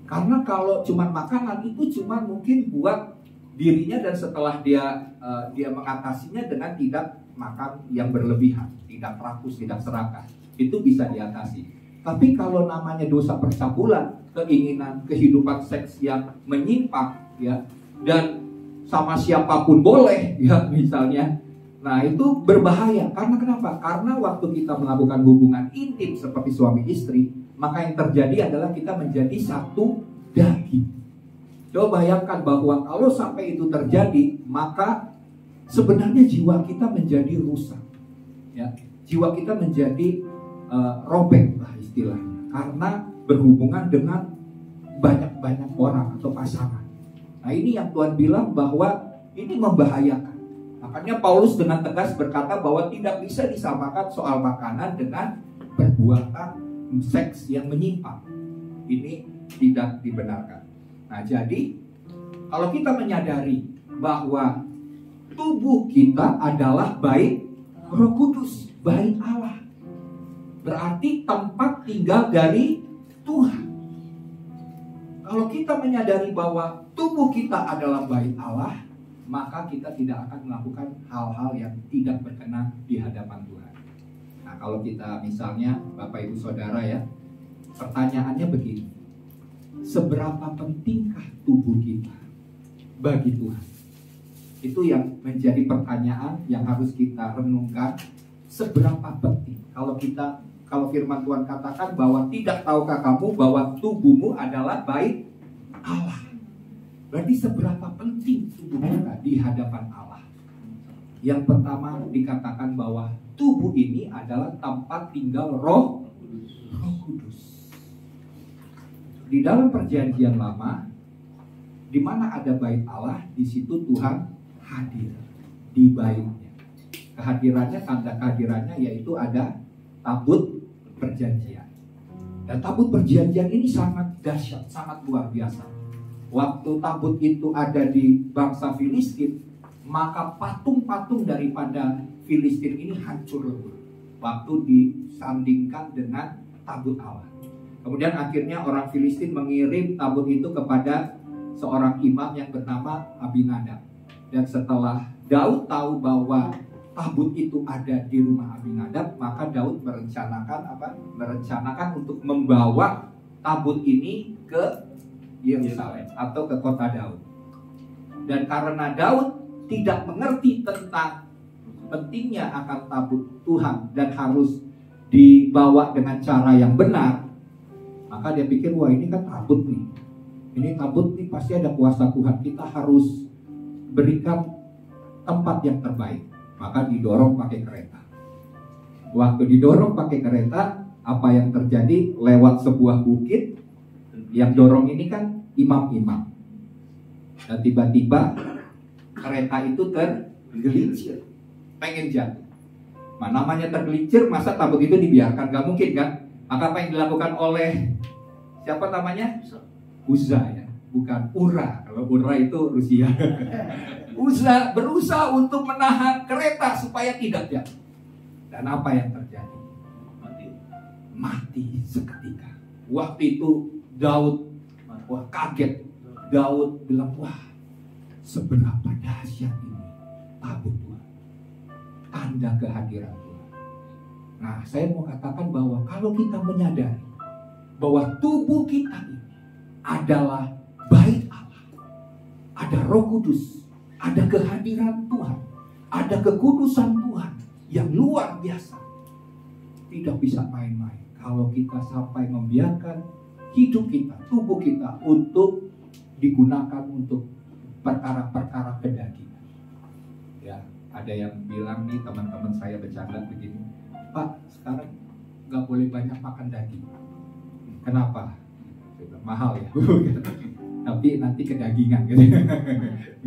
Karena kalau cuma makanan itu cuma mungkin buat dirinya, dan setelah dia mengatasinya dengan tidak makan yang berlebihan, tidak rakus, tidak serakah, itu bisa diatasi. Tapi kalau namanya dosa percabulan, keinginan kehidupan seks yang menyimpang, ya, dan sama siapapun boleh, ya, misalnya, nah itu berbahaya. Karena kenapa? Karena waktu kita melakukan hubungan intim seperti suami istri, maka yang terjadi adalah kita menjadi satu daging. Coba bayangkan bahwa kalau sampai itu terjadi, maka sebenarnya jiwa kita menjadi rusak, ya, jiwa kita menjadi robek lah istilahnya, karena berhubungan dengan banyak-banyak orang atau pasangan. Nah, ini yang Tuhan bilang bahwa ini membahayakan. Makanya Paulus dengan tegas berkata bahwa tidak bisa disamakan soal makanan dengan perbuatan seks yang menyimpang. Ini tidak dibenarkan. Nah, jadi kalau kita menyadari bahwa tubuh kita adalah bait Roh Kudus, bait Allah, berarti tempat tinggal dari Tuhan. Kalau kita menyadari bahwa tubuh kita adalah bait Allah, maka kita tidak akan melakukan hal-hal yang tidak berkenan di hadapan Tuhan. Nah, kalau kita misalnya Bapak Ibu Saudara, ya, pertanyaannya begini: seberapa pentingkah tubuh kita bagi Tuhan? Itu yang menjadi pertanyaan yang harus kita renungkan. Seberapa penting? Kalau firman Tuhan katakan bahwa tidak tahukah kamu bahwa tubuhmu adalah bait Allah. Berarti seberapa penting tubuh kita di hadapan Allah? Yang pertama dikatakan bahwa tubuh ini adalah tempat tinggal Roh Kudus. Di dalam perjanjian lama, di mana ada bait Allah, di situ Tuhan hadir di baitnya. Kehadirannya, tanda kehadirannya yaitu ada tabut perjanjian. Dan tabut perjanjian ini sangat dahsyat, sangat luar biasa. Waktu tabut itu ada di bangsa Filistin, maka patung-patung daripada Filistin ini hancur lebur waktu disandingkan dengan tabut Allah. Kemudian akhirnya orang Filistin mengirim tabut itu kepada seorang imam yang bernama Abinadab. Dan setelah Daud tahu bahwa tabut itu ada di rumah Abinadab, maka Daud merencanakan untuk membawa tabut ini ke Yerusalem atau ke kota Daud. Dan karena Daud tidak mengerti tentang pentingnya akan tabut Tuhan dan harus dibawa dengan cara yang benar, maka dia pikir, wah ini kan tabut nih, ini tabut nih pasti ada kuasa Tuhan, kita harus berikan tempat yang terbaik. Maka didorong pakai kereta. Waktu didorong pakai kereta, apa yang terjadi? Lewat sebuah bukit, yang dorong ini kan imam-imam. Dan tiba-tiba kereta itu tergelincir, pengen jatuh. Namanya tergelincir, masa tabut itu dibiarkan? Gak mungkin kan? Maka apa yang dilakukan oleh siapa namanya? Uzza, ya, bukan Ura. Kalau Ura itu Rusia. Uzza berusaha untuk menahan kereta supaya tidak jatuh. Dan apa yang terjadi? Mati seketika. Waktu itu Daud Wah, kaget. Daud bilang, wah, seberapa dahsyat ini tabut Tuhan, tanda kehadiran Tuhan. Nah, saya mau katakan bahwa kalau kita menyadari bahwa tubuh kita ini adalah bait Allah, ada Roh Kudus, ada kehadiran Tuhan, ada kekudusan Tuhan yang luar biasa, tidak bisa main-main kalau kita sampai membiarkan hidup kita, tubuh kita untuk digunakan untuk perkara-perkara kedagingan. Ya, ada yang bilang nih, teman-teman saya bercanda begini, Pak, sekarang nggak boleh banyak makan daging. Kenapa? Mahal ya. Tapi nanti kedagingan gitu.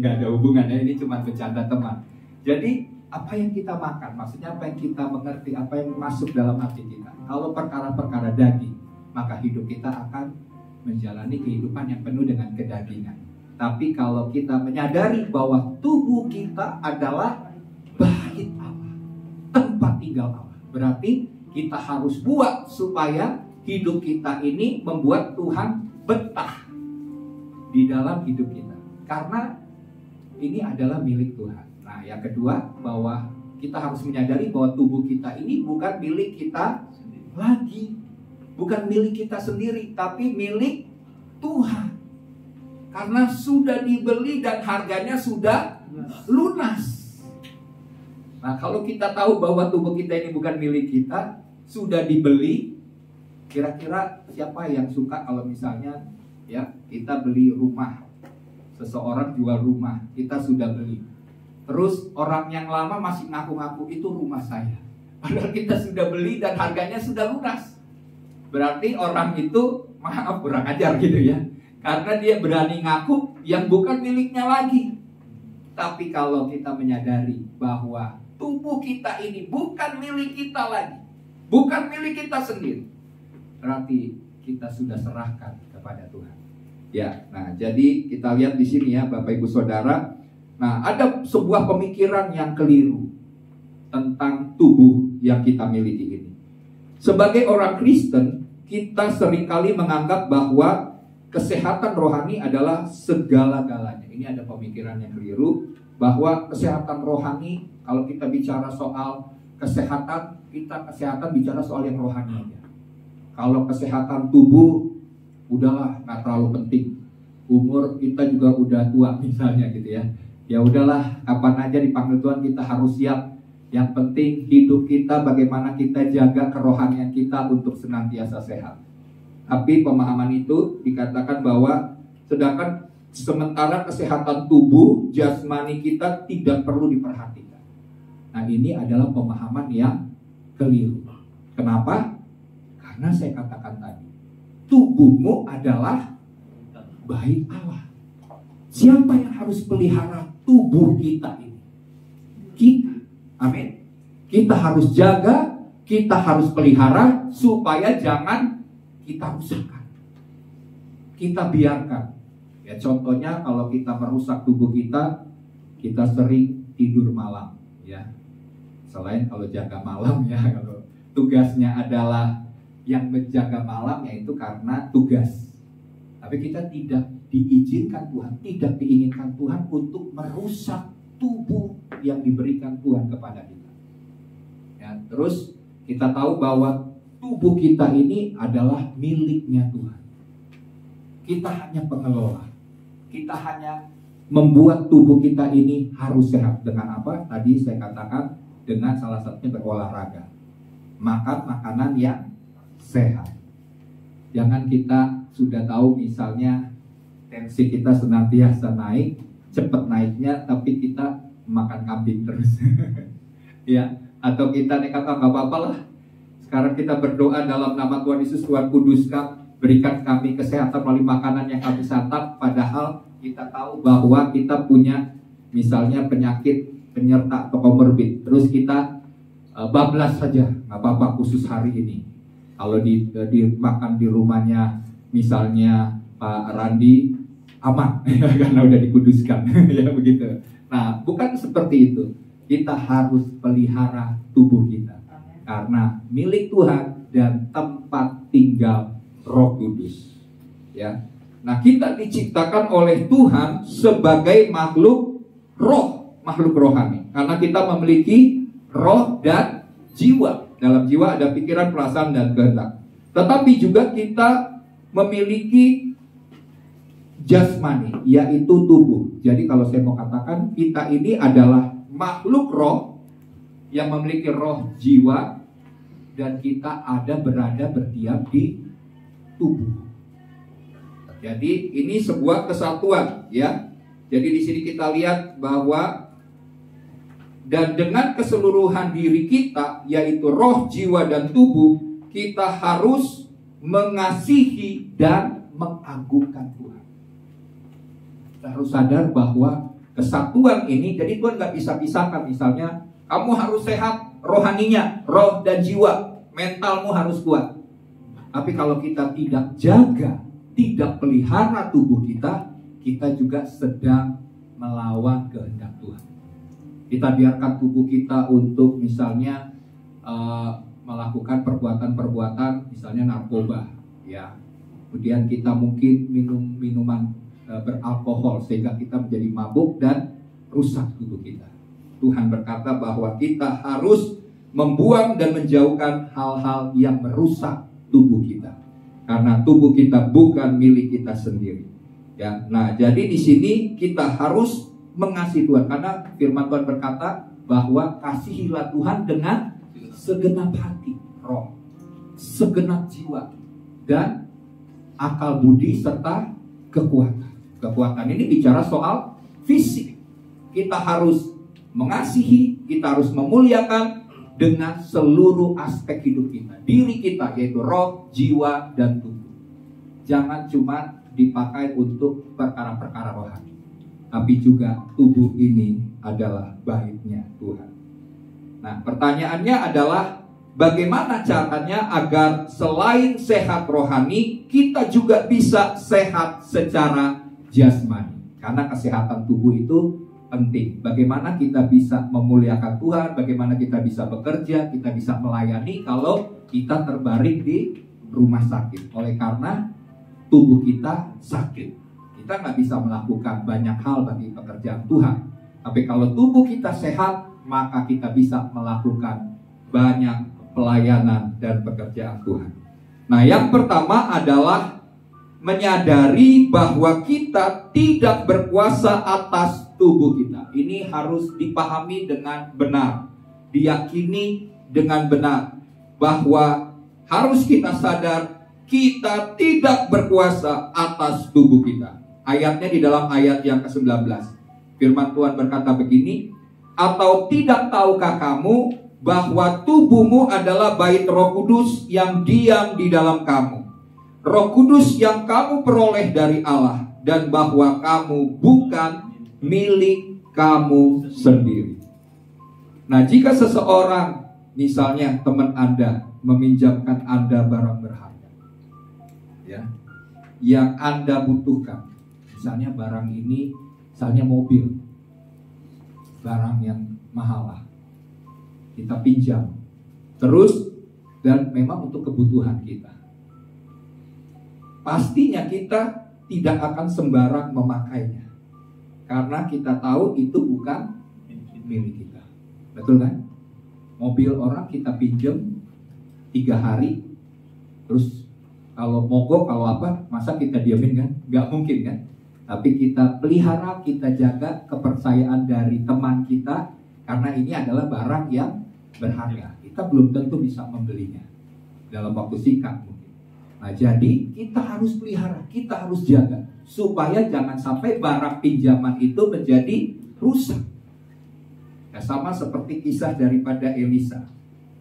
Nggak ada hubungannya, ini cuma bercanda teman. Jadi apa yang kita makan, maksudnya apa yang kita mengerti, apa yang masuk dalam hati kita. Kalau perkara-perkara daging, maka hidup kita akan menjalani kehidupan yang penuh dengan kedagingan. Tapi kalau kita menyadari bahwa tubuh kita adalah bait Allah, tempat tinggal Allah, berarti kita harus buat supaya hidup kita ini membuat Tuhan betah di dalam hidup kita, karena ini adalah milik Tuhan. Nah, yang kedua, bahwa kita harus menyadari bahwa tubuh kita ini bukan milik kita lagi, bukan milik kita sendiri, tapi milik Tuhan, karena sudah dibeli dan harganya sudah lunas. Nah, kalau kita tahu bahwa tubuh kita ini bukan milik kita, sudah dibeli, kira-kira siapa yang suka kalau misalnya ya kita beli rumah, seseorang jual rumah, kita sudah beli, terus orang yang lama masih ngaku-ngaku itu rumah saya, padahal kita sudah beli dan harganya sudah lunas. Berarti orang itu, maaf, kurang ajar gitu ya, karena dia berani ngaku yang bukan miliknya lagi. Tapi kalau kita menyadari bahwa tubuh kita ini bukan milik kita lagi, bukan milik kita sendiri, berarti kita sudah serahkan kepada Tuhan. Ya, nah jadi kita lihat di sini ya Bapak Ibu Saudara. Nah, ada sebuah pemikiran yang keliru tentang tubuh yang kita miliki ini. Sebagai orang Kristen, kita seringkali menganggap bahwa kesehatan rohani adalah segala-galanya. Ini ada pemikiran yang keliru bahwa kesehatan rohani, kalau kita bicara soal kesehatan, kita kesehatan bicara soal yang rohani aja. Kalau kesehatan tubuh, udahlah nggak terlalu penting. Umur kita juga udah tua misalnya gitu ya. Ya udahlah, kapan aja dipanggil Tuhan kita harus siap. Yang penting hidup kita, bagaimana kita jaga kerohanian kita untuk senantiasa sehat. Tapi pemahaman itu dikatakan bahwa sedangkan sementara kesehatan tubuh, jasmani kita tidak perlu diperhatikan. Nah, ini adalah pemahaman yang keliru. Kenapa? Karena saya katakan tadi, tubuhmu adalah bait Allah. Siapa yang harus pelihara tubuh kita ini? Kita. Amin. Kita harus jaga, kita harus pelihara supaya jangan kita rusakkan, kita biarkan. Ya, contohnya kalau kita merusak tubuh kita sering tidur malam. Ya, selain kalau jaga malam ya, kalau tugasnya adalah yang menjaga malam, yaitu karena tugas. Tapi kita tidak diizinkan Tuhan, tidak diinginkan Tuhan untuk merusak tubuh yang diberikan Tuhan kepada kita. Ya, terus kita tahu bahwa tubuh kita ini adalah miliknya Tuhan. Kita hanya pengelola. Kita hanya membuat tubuh kita ini harus sehat. Dengan apa? Tadi saya katakan, dengan salah satunya berolahraga. Makan makanan yang sehat. Jangan kita sudah tahu misalnya tensi kita senantiasa naik, cepat naiknya, tapi kita makan kambing terus. Ya, atau kita nekat, nggak apa-apa lah. Sekarang kita berdoa dalam nama Tuhan Yesus, Tuhan kuduskan, berikan kami kesehatan melalui makanan yang kami santap. Padahal kita tahu bahwa kita punya misalnya penyakit penyerta atau komorbid. Terus kita bablas saja, nggak apa-apa khusus hari ini. Kalau dimakan di rumahnya misalnya Pak Randi, aman karena udah dikuduskan. Ya begitu. Nah, bukan seperti itu. Kita harus pelihara tubuh kita karena milik Tuhan dan tempat tinggal Roh Kudus. Ya. Nah, kita diciptakan oleh Tuhan sebagai makhluk roh, makhluk rohani. Karena kita memiliki roh dan jiwa. Dalam jiwa ada pikiran, perasaan, dan kehendak. Tetapi juga kita memiliki jasmani, yaitu tubuh. Jadi kalau saya mau katakan, kita ini adalah makhluk roh yang memiliki roh, jiwa, dan kita berada berdiam di tubuh. Jadi ini sebuah kesatuan, ya. Jadi di sini kita lihat bahwa dan dengan keseluruhan diri kita, yaitu roh, jiwa, dan tubuh, kita harus mengasihi dan mengagungkan Tuhan. Kita harus sadar bahwa kesatuan ini, jadi Tuhan nggak bisa pisahkan. Misalnya, kamu harus sehat rohaninya, roh dan jiwa, mentalmu harus kuat. Tapi kalau kita tidak jaga, tidak pelihara tubuh kita, kita juga sedang melawan kehendak Tuhan. Kita biarkan tubuh kita untuk misalnya melakukan perbuatan-perbuatan, misalnya narkoba, ya. Kemudian kita mungkin minum minuman beralkohol sehingga kita menjadi mabuk dan rusak tubuh kita. Tuhan berkata bahwa kita harus membuang dan menjauhkan hal-hal yang merusak tubuh kita. Karena tubuh kita bukan milik kita sendiri. Ya, nah jadi di sini kita harus mengasihi Tuhan, karena firman Tuhan berkata bahwa kasihilah Tuhan dengan segenap hati, roh, segenap jiwa, dan akal budi serta kekuatan. Kekuatan ini bicara soal fisik. Kita harus mengasihi, kita harus memuliakan dengan seluruh aspek hidup kita, diri kita, yaitu roh, jiwa, dan tubuh. Jangan cuma dipakai untuk perkara-perkara rohani, tapi juga tubuh ini adalah baitnya Tuhan. Nah, pertanyaannya adalah bagaimana caranya agar selain sehat rohani, kita juga bisa sehat secara jasmani. Karena kesehatan tubuh itu penting. Bagaimana kita bisa memuliakan Tuhan, bagaimana kita bisa bekerja, kita bisa melayani kalau kita terbaring di rumah sakit. Oleh karena tubuh kita sakit, kita nggak bisa melakukan banyak hal bagi pekerjaan Tuhan. Tapi kalau tubuh kita sehat, maka kita bisa melakukan banyak pelayanan dan pekerjaan Tuhan. Nah, yang pertama adalah menyadari bahwa kita tidak berkuasa atas tubuh kita. Ini harus dipahami dengan benar, diyakini dengan benar, bahwa harus kita sadar kita tidak berkuasa atas tubuh kita. Ayatnya di dalam ayat yang ke-19. Firman Tuhan berkata begini, atau tidak tahukah kamu bahwa tubuhmu adalah bait Roh Kudus yang diam di dalam kamu, Roh Kudus yang kamu peroleh dari Allah, dan bahwa kamu bukan milik kamu sendiri. Nah, jika seseorang, misalnya teman Anda, meminjamkan Anda barang berharga, ya, yang Anda butuhkan, misalnya barang ini, misalnya mobil, barang yang mahal lah, kita pinjam, terus, dan memang untuk kebutuhan kita. Pastinya kita tidak akan sembarang memakainya, karena kita tahu itu bukan milik kita. Betul kan? Mobil orang kita pinjam 3 hari, terus kalau mogok, kalau apa, masa kita diamin kan? Gak mungkin kan? Tapi kita pelihara, kita jaga kepercayaan dari teman kita, karena ini adalah barang yang berharga. Kita belum tentu bisa membelinya dalam waktu singkat mungkin. Nah, jadi kita harus pelihara, kita harus jaga, supaya jangan sampai barang pinjaman itu menjadi rusak. Ya, sama seperti kisah daripada Elisa.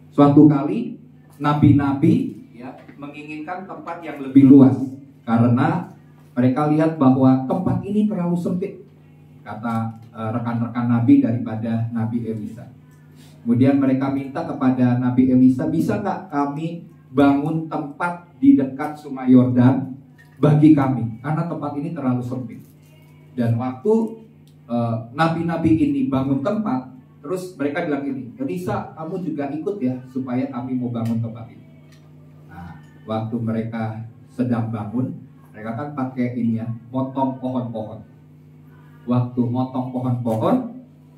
Suatu kali nabi-nabi, ya, menginginkan tempat yang lebih luas, karena mereka lihat bahwa tempat ini terlalu sempit, kata rekan-rekan nabi daripada Nabi Elisa. Kemudian mereka minta kepada Nabi Elisa, bisa nggak kami bangun tempat di dekat Sungai Yordan bagi kami, karena tempat ini terlalu sempit. Dan waktu nabi-nabi ini bangun tempat, terus mereka bilang ini, Elisa, kamu juga ikut ya, supaya kami mau bangun tempat ini. Nah, waktu mereka sedang bangun, Mereka kan pakai ini ya, potong pohon-pohon. Waktu motong pohon-pohon,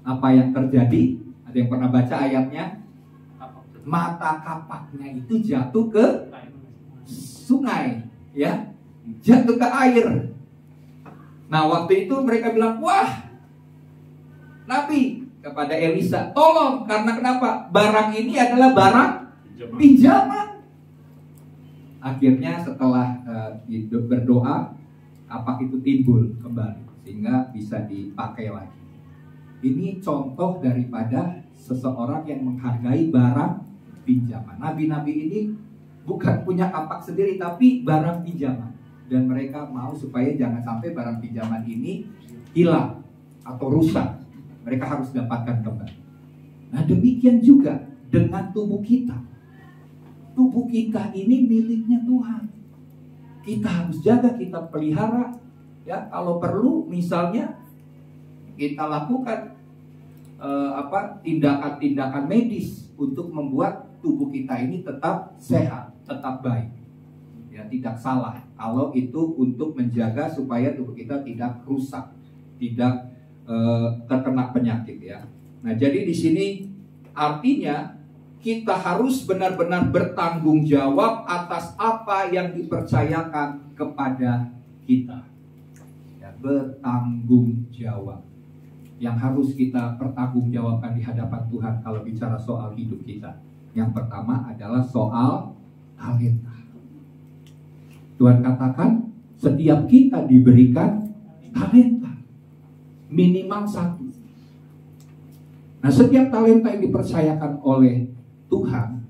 apa yang terjadi? Ada yang pernah baca ayatnya? Mata kapaknya itu jatuh ke sungai, ya, jatuh ke air. Nah, waktu itu mereka bilang, wah, Nabi kepada Elisa, tolong, karena kenapa? Barang ini adalah barang pinjaman. Akhirnya setelah berdoa, kapak itu timbul kembali sehingga bisa dipakai lagi. Ini contoh daripada seseorang yang menghargai barang pinjaman. Nabi-nabi ini bukan punya kapak sendiri, tapi barang pinjaman. Dan mereka mau supaya jangan sampai barang pinjaman ini hilang atau rusak. Mereka harus dapatkan kembali. Nah, demikian juga dengan tubuh kita. Tubuh kita ini miliknya Tuhan. Kita harus jaga, kita pelihara. Ya, kalau perlu misalnya kita lakukan tindakan-tindakan medis untuk membuat tubuh kita ini tetap sehat, tetap baik. Ya, tidak salah kalau itu untuk menjaga supaya tubuh kita tidak rusak, tidak terkena penyakit ya. Nah, jadi di sini artinya kita harus benar-benar bertanggung jawab atas apa yang dipercayakan kepada kita. Ya, bertanggung jawab. Yang harus kita pertanggungjawabkan di hadapan Tuhan kalau bicara soal hidup kita. Yang pertama adalah soal talenta. Tuhan katakan setiap kita diberikan talenta. Minimal 1. Nah, setiap talenta yang dipercayakan oleh Tuhan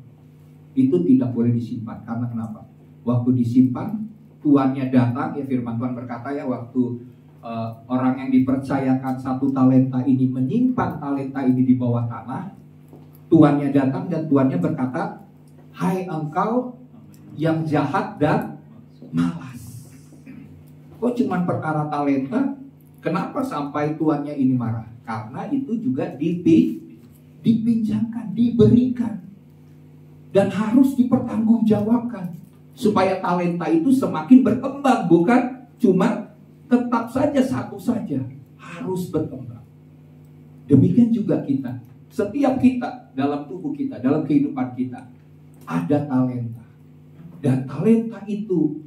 itu tidak boleh disimpan. Karena kenapa? Waktu disimpan, tuannya datang, ya firman Tuhan berkata ya, waktu orang yang dipercayakan 1 talenta ini menyimpan talenta ini di bawah tanah, tuannya datang dan tuannya berkata, hai engkau yang jahat dan malas. Kok cuma perkara talenta? Kenapa sampai tuannya ini marah? Karena itu juga dipinjamkan, diberikan. Dan harus dipertanggungjawabkan. Supaya talenta itu semakin berkembang. Bukan cuma tetap saja satu saja. Harus berkembang. Demikian juga kita. Setiap kita dalam tubuh kita, dalam kehidupan kita, ada talenta. Dan talenta itu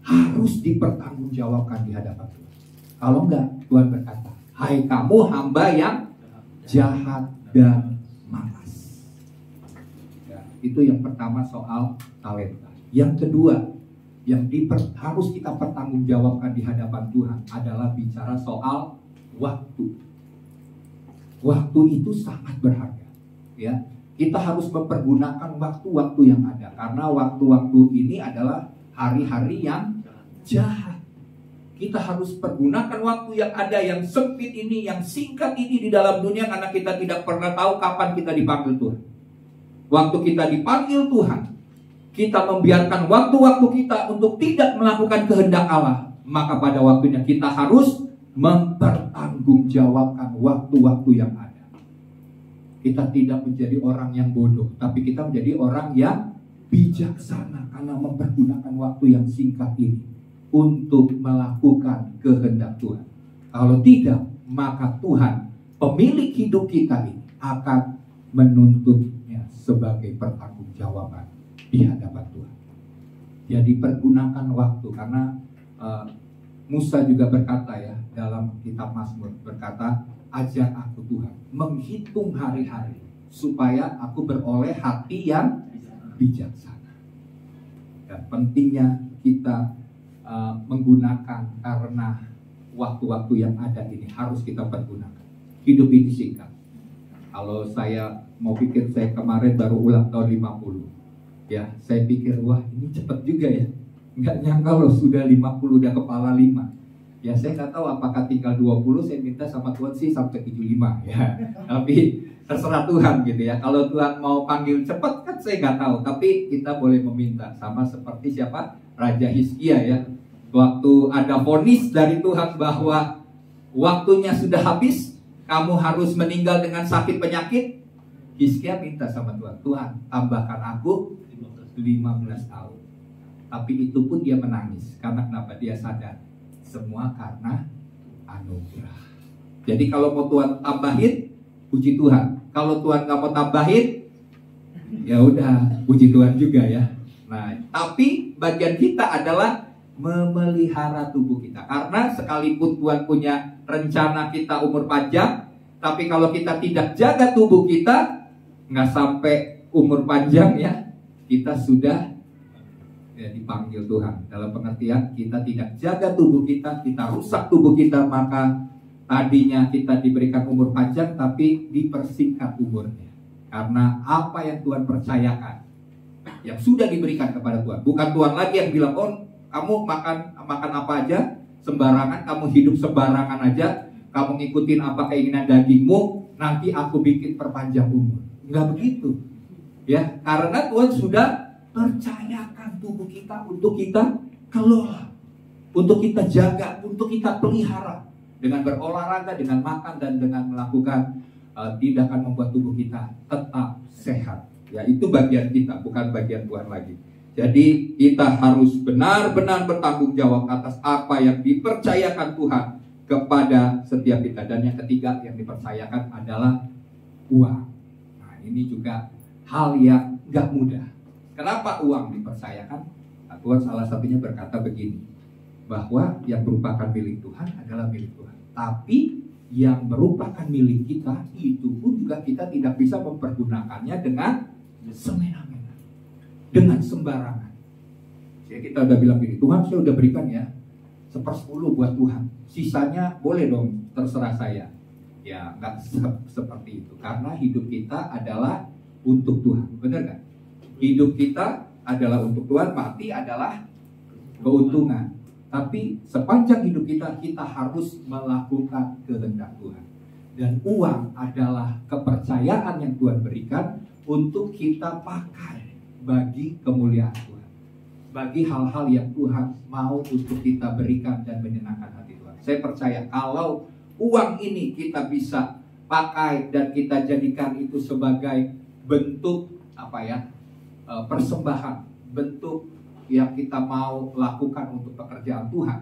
harus dipertanggungjawabkan di hadapan Tuhan. Kalau enggak, Tuhan berkata, hai kamu hamba yang jahat dan malas. Ya, itu yang pertama soal talenta. Yang kedua, yang harus kita pertanggungjawabkan di hadapan Tuhan adalah bicara soal waktu. Waktu itu sangat berharga. Ya, kita harus mempergunakan waktu-waktu yang ada, karena waktu-waktu ini adalah hari-hari yang jahat. Kita harus pergunakan waktu yang ada, yang sempit ini, yang singkat ini di dalam dunia, karena kita tidak pernah tahu kapan kita dipanggil Tuhan. Waktu kita dipanggil Tuhan, kita membiarkan waktu-waktu kita untuk tidak melakukan kehendak Allah, maka pada waktunya kita harus mempertanggungjawabkan waktu-waktu yang ada. Kita tidak menjadi orang yang bodoh, tapi kita menjadi orang yang bijaksana karena mempergunakan waktu yang singkat ini untuk melakukan kehendak Tuhan. Kalau tidak, maka Tuhan, pemilik hidup kita ini, akan menuntutnya sebagai pertanggungjawaban di hadapan Tuhan. Jadi pergunakan waktu, karena Musa juga berkata ya dalam kitab Mazmur, berkata, ajar aku Tuhan menghitung hari-hari supaya aku beroleh hati yang bijaksana. Dan pentingnya kita menggunakan, karena waktu-waktu yang ada ini harus kita pergunakan. Hidup ini singkat. Kalau saya mau pikir, saya kemarin baru ulang tahun 50. Ya, saya pikir wah ini cepat juga ya. Nggak nyangka loh sudah 50, udah kepala 5. Ya, saya nggak tahu apakah tinggal 20, saya minta sama Tuhan sih sampai 75 ya. Tapi terserah Tuhan gitu ya. Kalau Tuhan mau panggil cepat kan saya nggak tahu, tapi kita boleh meminta. Sama seperti siapa? Raja Hizkia ya. Waktu ada vonis dari Tuhan bahwa waktunya sudah habis, kamu harus meninggal dengan sakit penyakit, Hizkia minta sama Tuhan, Tuhan tambahkan aku 15 tahun. Tapi itu pun dia menangis. Karena kenapa? Dia sadar semua karena anugerah. Jadi kalau mau Tuhan tambahin, puji Tuhan. Kalau Tuhan nggak mau tambahin, ya udah, puji Tuhan juga ya. Nah, tapi bagian kita adalah memelihara tubuh kita. Karena sekalipun Tuhan punya rencana kita umur panjang, tapi kalau kita tidak jaga tubuh kita, nggak sampai umur panjang ya, kita sudah ya dipanggil Tuhan. Dalam pengertian kita tidak jaga tubuh kita rusak tubuh kita, maka tadinya kita diberikan umur panjang tapi dipersingkat umurnya. Karena apa yang Tuhan percayakan, yang sudah diberikan kepada Tuhan. Bukan Tuhan lagi yang bilang, oh kamu makan apa aja sembarangan, kamu hidup sembarangan aja, kamu ngikutin apa keinginan dagingmu, nanti aku bikin perpanjang umur. Enggak begitu. Ya, karena Tuhan sudah percayakan tubuh kita untuk kita kelola, untuk kita jaga, untuk kita pelihara dengan berolahraga, dengan makan dan dengan melakukan tindakan membuat tubuh kita tetap sehat. Ya, itu bagian kita, bukan bagian Tuhan lagi. Jadi kita harus benar-benar bertanggung jawab atas apa yang dipercayakan Tuhan kepada setiap kita. Dan yang ketiga yang dipercayakan adalah uang. Nah, ini juga hal yang gak mudah. Kenapa uang dipercayakan? Nah, Tuhan salah satunya berkata begini, bahwa yang merupakan milik Tuhan adalah milik Tuhan. Tapi yang merupakan milik kita itu pun juga kita tidak bisa mempergunakannya dengan semena-mena, dengan sembarangan. Ya, kita udah bilang gini, Tuhan saya udah berikan ya 1/10 buat Tuhan, sisanya boleh dong terserah saya. Ya nggak seperti itu, karena hidup kita adalah untuk Tuhan, benar nggak? Hidup kita adalah untuk Tuhan, mati adalah keuntungan. Tapi sepanjang hidup kita harus melakukan kehendak Tuhan. Dan uang adalah kepercayaan yang Tuhan berikan untuk kita pakai bagi kemuliaan Tuhan, bagi hal-hal yang Tuhan mau untuk kita berikan dan menyenangkan hati Tuhan. Saya percaya kalau uang ini kita bisa pakai dan kita jadikan itu sebagai bentuk persembahan, bentuk yang kita mau lakukan untuk pekerjaan Tuhan,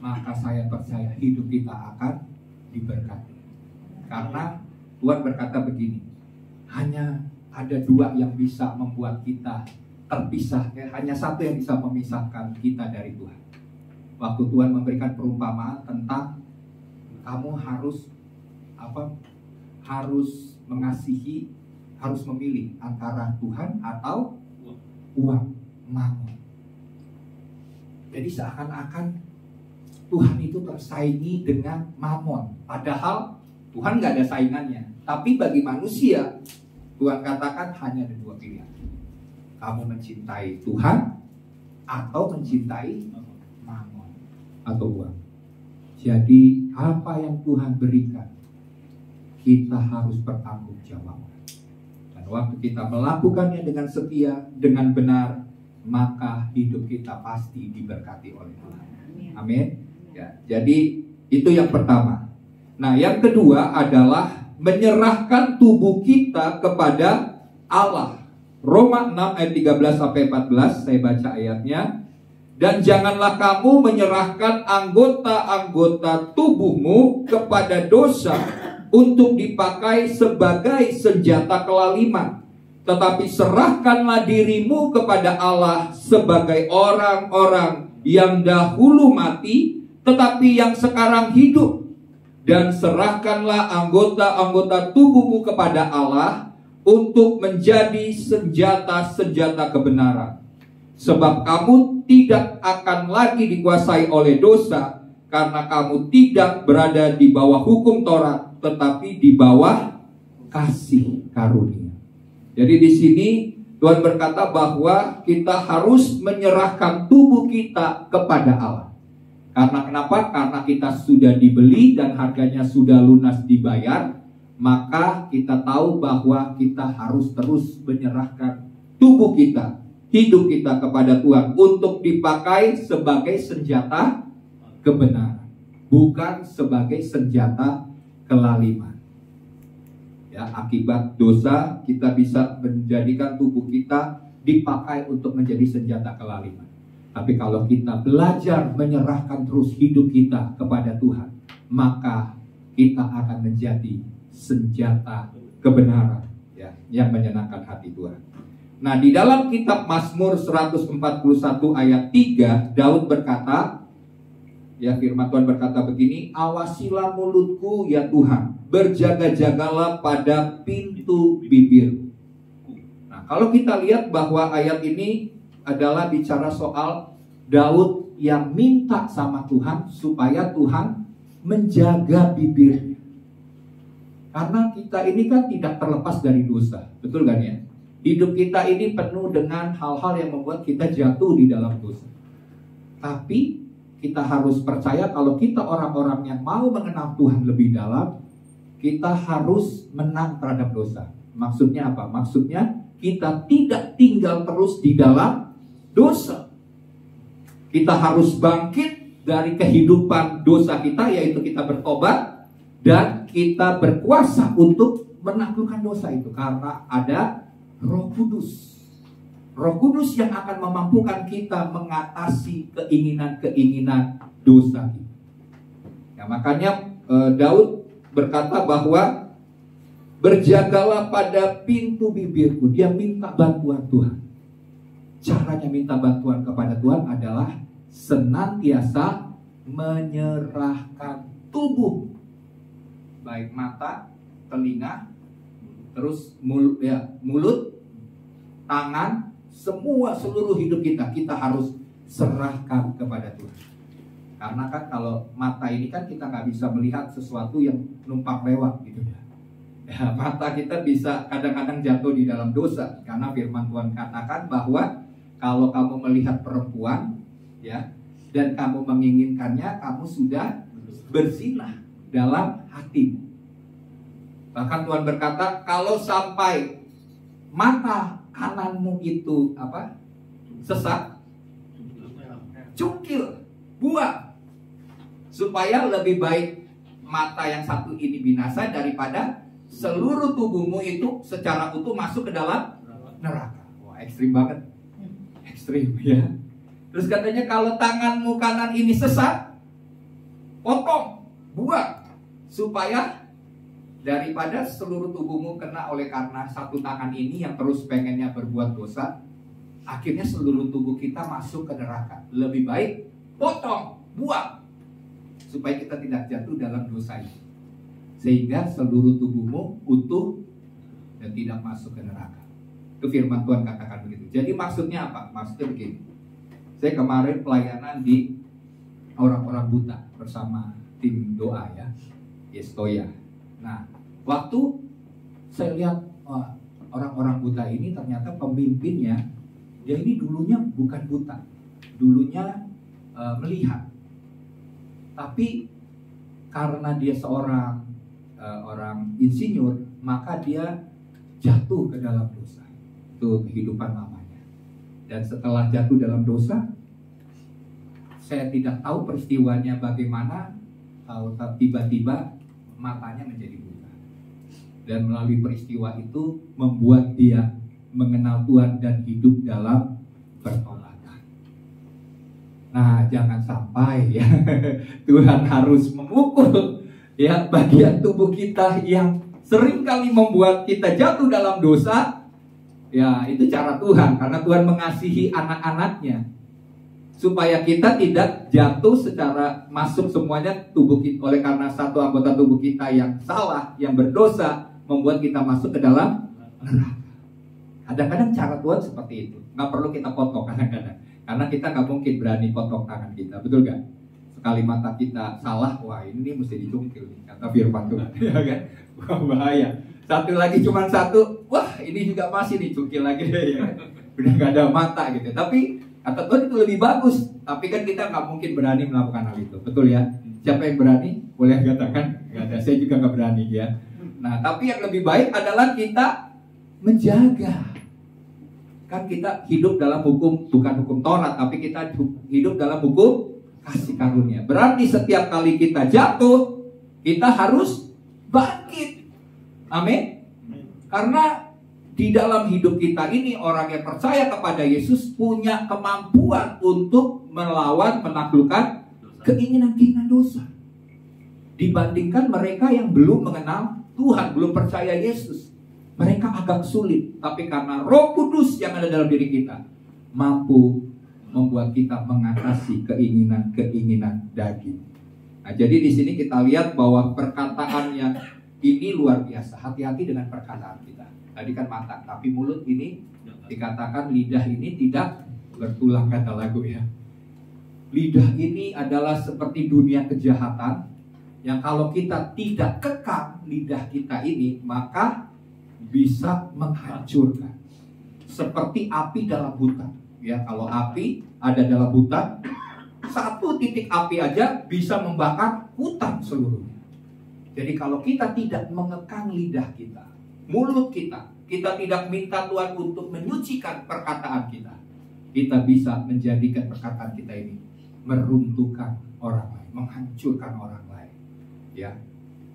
maka saya percaya hidup kita akan diberkati. Karena Tuhan berkata begini, hanya ada 2 yang bisa membuat kita terpisah, hanya satu yang bisa memisahkan kita dari Tuhan. Waktu Tuhan memberikan perumpamaan tentang kamu harus mengasihi, harus memilih antara Tuhan atau uang, mamon. Jadi seakan-akan Tuhan itu tersaingi dengan mamon, padahal Tuhan nggak ada saingannya. Tapi bagi manusia, Tuhan katakan hanya ada 2 pilihan. Kamu mencintai Tuhan atau mencintai mamon atau uang. Jadi apa yang Tuhan berikan, kita harus bertanggung jawab. Dan waktu kita melakukannya dengan setia, dengan benar, maka hidup kita pasti diberkati oleh Tuhan. Amin. Ya, jadi itu yang pertama. Nah, yang kedua adalah menyerahkan tubuh kita kepada Allah. Roma 6 ayat 13 sampai 14, saya baca ayatnya. Dan janganlah kamu menyerahkan anggota-anggota tubuhmu kepada dosa untuk dipakai sebagai senjata kelaliman, tetapi serahkanlah dirimu kepada Allah sebagai orang-orang yang dahulu mati, tetapi yang sekarang hidup. Dan serahkanlah anggota-anggota tubuhmu kepada Allah untuk menjadi senjata-senjata kebenaran. Sebab kamu tidak akan lagi dikuasai oleh dosa, karena kamu tidak berada di bawah hukum Taurat, tetapi di bawah kasih karunia. Jadi di sini Tuhan berkata bahwa kita harus menyerahkan tubuh kita kepada Allah. Karena kenapa? Karena kita sudah dibeli dan harganya sudah lunas dibayar, maka kita tahu bahwa kita harus terus menyerahkan tubuh kita, hidup kita kepada Tuhan untuk dipakai sebagai senjata kebenaran, bukan sebagai senjata kelaliman. Ya, akibat dosa kita bisa menjadikan tubuh kita dipakai untuk menjadi senjata kelaliman. Tapi kalau kita belajar menyerahkan terus hidup kita kepada Tuhan, maka kita akan menjadi senjata kebenaran, ya, yang menyenangkan hati Tuhan. Nah, di dalam kitab Mazmur 141 ayat 3, Daud berkata, ya, firman Tuhan berkata begini, awasilah mulutku ya Tuhan, berjaga-jagalah pada pintu bibirku. Nah, kalau kita lihat bahwa ayat ini adalah bicara soal Daud yang minta sama Tuhan supaya Tuhan menjaga bibirnya. Karena kita ini kan tidak terlepas dari dosa, betul kan ya? Hidup kita ini penuh dengan hal-hal yang membuat kita jatuh di dalam dosa. Tapi kita harus percaya kalau kita orang-orang yang mau mengenal Tuhan lebih dalam, kita harus menang terhadap dosa. Maksudnya apa? Maksudnya kita tidak tinggal terus di dalam dosa. Kita harus bangkit dari kehidupan dosa kita, yaitu kita bertobat, dan kita berkuasa untuk menaklukkan dosa itu. Karena ada Roh Kudus. Roh Kudus yang akan memampukan kita mengatasi keinginan-keinginan dosa kita. Ya, makanya Daud berkata bahwa berjagalah pada pintu bibirku. Dia minta bantuan Tuhan. Caranya minta bantuan kepada Tuhan adalah senantiasa menyerahkan tubuh, baik mata, telinga, terus mulut, tangan, seluruh hidup kita harus serahkan kepada Tuhan. Karena kan kalau mata ini kan kita nggak bisa melihat sesuatu yang numpang lewat gitu ya. Mata kita bisa kadang-kadang jatuh di dalam dosa, karena firman Tuhan katakan bahwa kalau kamu melihat perempuan, ya, dan kamu menginginkannya, kamu sudah berzinah dalam hatimu. Bahkan Tuhan berkata, kalau sampai mata kananmu itu sesat, cungkil, buang, supaya lebih baik mata yang satu ini binasa daripada seluruh tubuhmu itu secara utuh masuk ke dalam neraka. Wah, ekstrim banget. Ekstrim ya. Terus katanya kalau tanganmu kanan ini sesat, potong, buang, supaya daripada seluruh tubuhmu kena oleh karena satu tangan ini yang terus pengennya berbuat dosa, akhirnya seluruh tubuh kita masuk ke neraka. Lebih baik potong, buang, supaya kita tidak jatuh dalam dosa ini, sehingga seluruh tubuhmu utuh dan tidak masuk ke neraka. Itu firman Tuhan katakan begitu. Jadi maksudnya apa? Maksudnya begini. Saya kemarin pelayanan di orang-orang buta bersama tim doa ya, Yestoya. Nah, waktu saya lihat orang-orang buta ini ternyata pemimpinnya, dia ini dulunya bukan buta, dulunya melihat. Tapi karena dia seorang orang insinyur, maka dia jatuh ke dalam dosa. Itu kehidupan lamanya. Dan setelah jatuh dalam dosa, saya tidak tahu peristiwanya bagaimana, tiba-tiba matanya menjadi buta. Dan melalui peristiwa itu membuat dia mengenal Tuhan dan hidup dalam pertobatan. Nah, jangan sampai ya Tuhan harus memukul ya bagian tubuh kita yang seringkali membuat kita jatuh dalam dosa. Ya, itu cara Tuhan, karena Tuhan mengasihi anak-anaknya, supaya kita tidak jatuh secara masuk semuanya tubuh kita, oleh karena satu anggota tubuh kita yang salah, yang berdosa, membuat kita masuk ke dalam neraka. Kadang-kadang cara Tuhan seperti itu. Nggak perlu kita potong kadang-kadang, karena kita nggak mungkin berani potong tangan kita, betul gak? Sekali mata kita salah, wah ini mesti dicungkil nih, kata firman Tuhan. Ya kan? Wah, bahaya. Satu lagi cuma satu, wah ini juga masih dicungkil lagi deh ya. Udah gak ada mata gitu. Tapi kata Tuhan itu lebih bagus. Tapi kan kita nggak mungkin berani melakukan hal itu, betul ya? Siapa yang berani? Boleh katakan? Gak ada, saya juga nggak berani ya. Nah, tapi yang lebih baik adalah kita menjaga. Kan kita hidup dalam hukum, bukan hukum Taurat, tapi kita hidup dalam hukum kasih karunia. Berarti setiap kali kita jatuh, kita harus bangkit. Amin. Karena di dalam hidup kita ini, orang yang percaya kepada Yesus punya kemampuan untuk melawan, menaklukkan keinginan-keinginan dosa. Dibandingkan mereka yang belum mengenal Tuhan, belum percaya Yesus, mereka agak sulit. Tapi karena Roh Kudus yang ada dalam diri kita mampu membuat kita mengatasi keinginan-keinginan daging. Nah, jadi di sini kita lihat bahwa perkataan yang ini luar biasa. Hati-hati dengan perkataan kita. Tadi kan mata, tapi mulut ini dikatakan lidah ini tidak bertulang, kata lagu ya. Lidah ini adalah seperti dunia kejahatan yang kalau kita tidak kekang lidah kita ini, maka bisa menghancurkan. Seperti api dalam hutan. Ya, kalau api ada dalam hutan, satu titik api aja bisa membakar hutan seluruhnya. Jadi kalau kita tidak mengekang lidah kita, mulut kita tidak minta Tuhan untuk menyucikan perkataan kita, kita bisa menjadikan perkataan kita ini meruntuhkan orang lain, menghancurkan orang lain. Ya,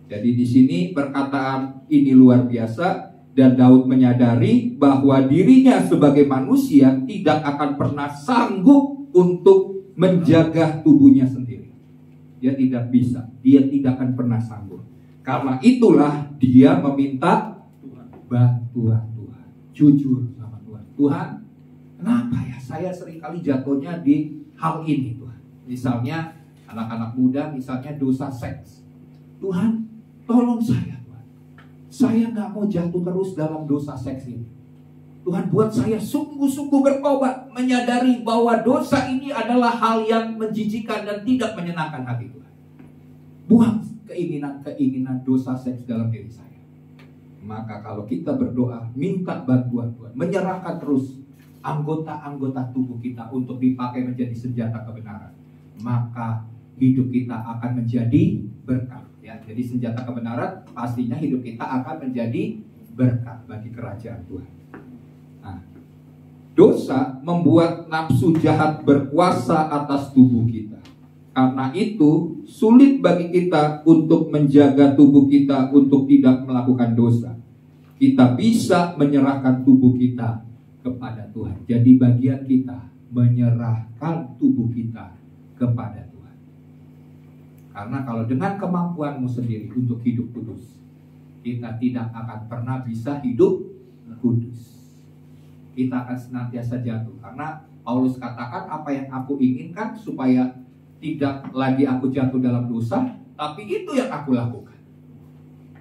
jadi di sini perkataan ini luar biasa. Dan Daud menyadari bahwa dirinya sebagai manusia tidak akan pernah sanggup untuk menjaga tubuhnya sendiri. Dia tidak bisa, dia tidak akan pernah sanggup. Karena itulah dia meminta bantuan Tuhan. Jujur sama Tuhan. Tuhan, kenapa ya saya seringkali jatuhnya di hal ini Tuhan. Misalnya anak-anak muda, misalnya dosa seks. Tuhan, tolong saya. Saya nggak mau jatuh terus dalam dosa seks ini. Tuhan, buat saya sungguh-sungguh bertobat, menyadari bahwa dosa ini adalah hal yang menjijikan dan tidak menyenangkan hati Tuhan. Buang keinginan-keinginan dosa seks dalam diri saya. Maka kalau kita berdoa, minta bantuan Tuhan, menyerahkan terus anggota-anggota tubuh kita untuk dipakai menjadi senjata kebenaran, maka hidup kita akan menjadi berkah. Ya, jadi senjata kebenaran pastinya hidup kita akan menjadi berkat bagi kerajaan Tuhan. Nah, dosa membuat nafsu jahat berkuasa atas tubuh kita. Karena itu sulit bagi kita untuk menjaga tubuh kita untuk tidak melakukan dosa. Kita bisa menyerahkan tubuh kita kepada Tuhan. Jadi bagian kita menyerahkan tubuh kita kepada Tuhan. Karena kalau dengan kemampuanmu sendiri untuk hidup kudus, kita tidak akan pernah bisa hidup kudus. Kita akan senantiasa jatuh. Karena Paulus katakan, apa yang aku inginkan supaya tidak lagi aku jatuh dalam dosa, tapi itu yang aku lakukan.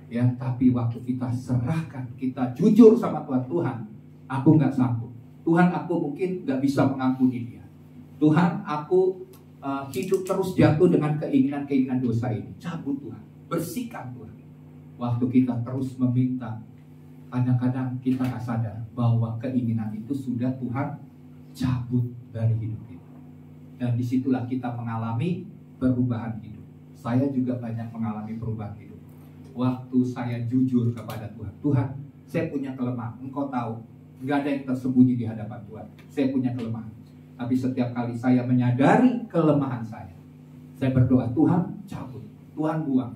Ya, tapi waktu kita serahkan, kita jujur sama Tuhan, Tuhan, aku nggak sanggup. Tuhan, aku mungkin nggak bisa mengampuni dia. Tuhan, aku hidup terus jatuh dengan keinginan-keinginan dosa ini. Cabut Tuhan, bersihkan Tuhan. Waktu kita terus meminta, kadang-kadang kita tak sadar bahwa keinginan itu sudah Tuhan cabut dari hidup kita. Dan disitulah kita mengalami perubahan hidup. Saya juga banyak mengalami perubahan hidup. Waktu saya jujur kepada Tuhan, Tuhan, saya punya kelemahan. Engkau tahu, nggak ada yang tersembunyi di hadapan Tuhan. Saya punya kelemahan. Tapi setiap kali saya menyadari kelemahan saya berdoa, Tuhan cabut, Tuhan buang.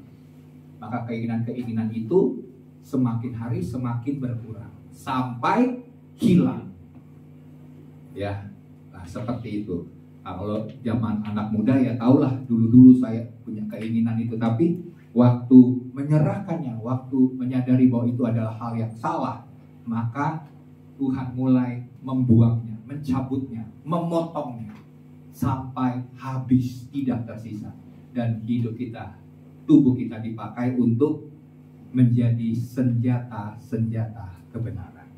Maka keinginan-keinginan itu semakin hari semakin berkurang sampai hilang. Ya, nah, seperti itu. Nah, kalau zaman anak muda ya tahulah, dulu saya punya keinginan itu, tapi waktu menyerahkannya, waktu menyadari bahwa itu adalah hal yang salah, maka Tuhan mulai membuangnya, mencabutnya, memotongnya sampai habis, tidak tersisa. Dan hidup kita, tubuh kita dipakai untuk menjadi senjata-senjata kebenaran.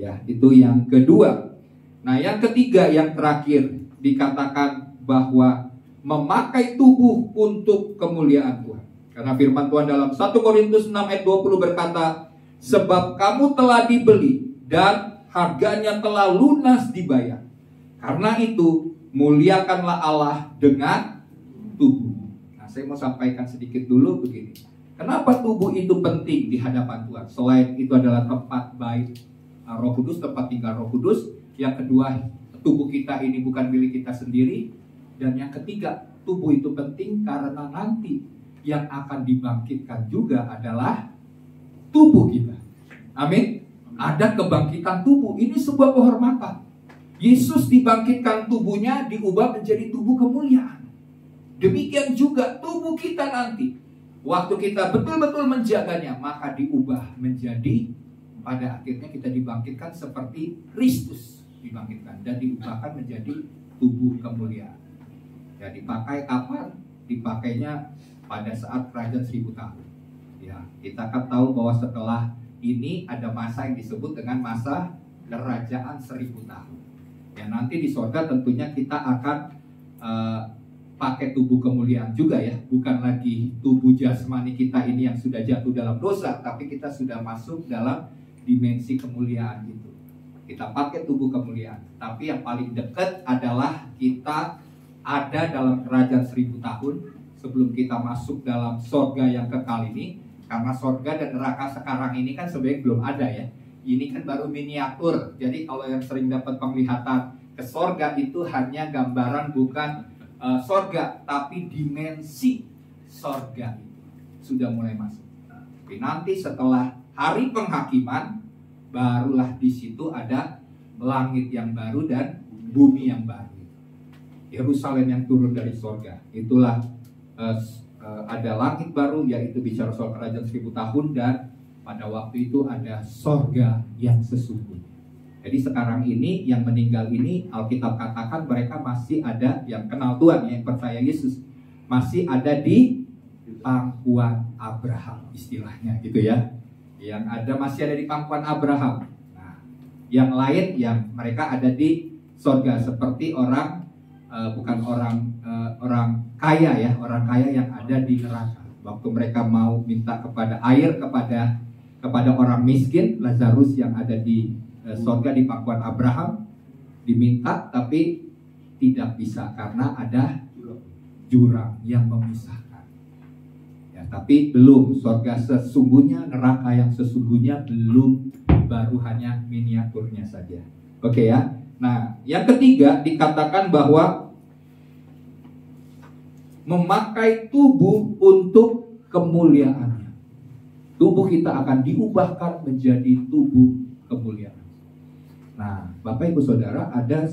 Ya, itu yang kedua. Nah, yang ketiga, yang terakhir, dikatakan bahwa memakai tubuh untuk kemuliaan Tuhan. Karena firman Tuhan dalam 1 Korintus 6 ayat 20 berkata, sebab kamu telah dibeli dan harganya telah lunas dibayar. Karena itu muliakanlah Allah dengan tubuh. Nah, saya mau sampaikan sedikit dulu begini. Kenapa tubuh itu penting di hadapan Tuhan? Selain itu adalah tempat baik Roh Kudus, tempat tinggal Roh Kudus. Yang kedua, tubuh kita ini bukan milik kita sendiri. Dan yang ketiga, tubuh itu penting karena nanti yang akan dibangkitkan juga adalah tubuh kita. Amin. Ada kebangkitan tubuh. Ini sebuah kehormatan. Yesus dibangkitkan tubuhnya, diubah menjadi tubuh kemuliaan. Demikian juga tubuh kita nanti. Waktu kita betul-betul menjaganya, maka diubah menjadi, pada akhirnya kita dibangkitkan seperti Kristus dibangkitkan dan diubahkan menjadi tubuh kemuliaan. Ya, dipakai kapan? Dipakainya pada saat kerajaan 1000 tahun. Ya, kita akan tahu bahwa setelah ini ada masa yang disebut dengan masa kerajaan 1000 tahun. Ya, nanti di surga tentunya kita akan pakai tubuh kemuliaan juga ya, bukan lagi tubuh jasmani kita ini yang sudah jatuh dalam dosa, tapi kita sudah masuk dalam dimensi kemuliaan itu. Kita pakai tubuh kemuliaan, tapi yang paling dekat adalah kita ada dalam kerajaan 1000 tahun sebelum kita masuk dalam sorga yang kekal ini. Karena sorga dan neraka sekarang ini kan sebenarnya belum ada ya. Ini kan baru miniatur. Jadi kalau yang sering dapat penglihatan ke sorga itu hanya gambaran, bukan sorga, tapi dimensi sorga itu sudah mulai masuk. Tapi nanti setelah hari penghakiman, barulah di situ ada langit yang baru dan bumi yang baru. Yerusalem yang turun dari sorga. Itulah ada langit baru, yaitu bicara soal kerajaan 1000 tahun, dan pada waktu itu ada sorga yang sesungguhnya. Jadi sekarang ini yang meninggal ini, Alkitab katakan mereka masih ada yang kenal Tuhan, yang percaya Yesus, masih ada di pangkuan Abraham, istilahnya gitu ya. Yang ada masih ada di pangkuan Abraham. Nah, yang lain yang mereka ada di sorga, seperti orang bukan orang kaya ya, orang kaya yang ada di neraka. Waktu mereka mau minta kepada air kepada orang miskin, Lazarus yang ada di sorga di pangkuan Abraham, diminta tapi tidak bisa karena ada jurang yang memisahkan. Ya, tapi belum sorga sesungguhnya, neraka yang sesungguhnya belum, baru hanya miniaturnya saja. Oke ya. Nah, yang ketiga dikatakan bahwa memakai tubuh untuk kemuliaannya. Tubuh kita akan diubahkan menjadi tubuh kemuliaan. Nah, Bapak Ibu Saudara, ada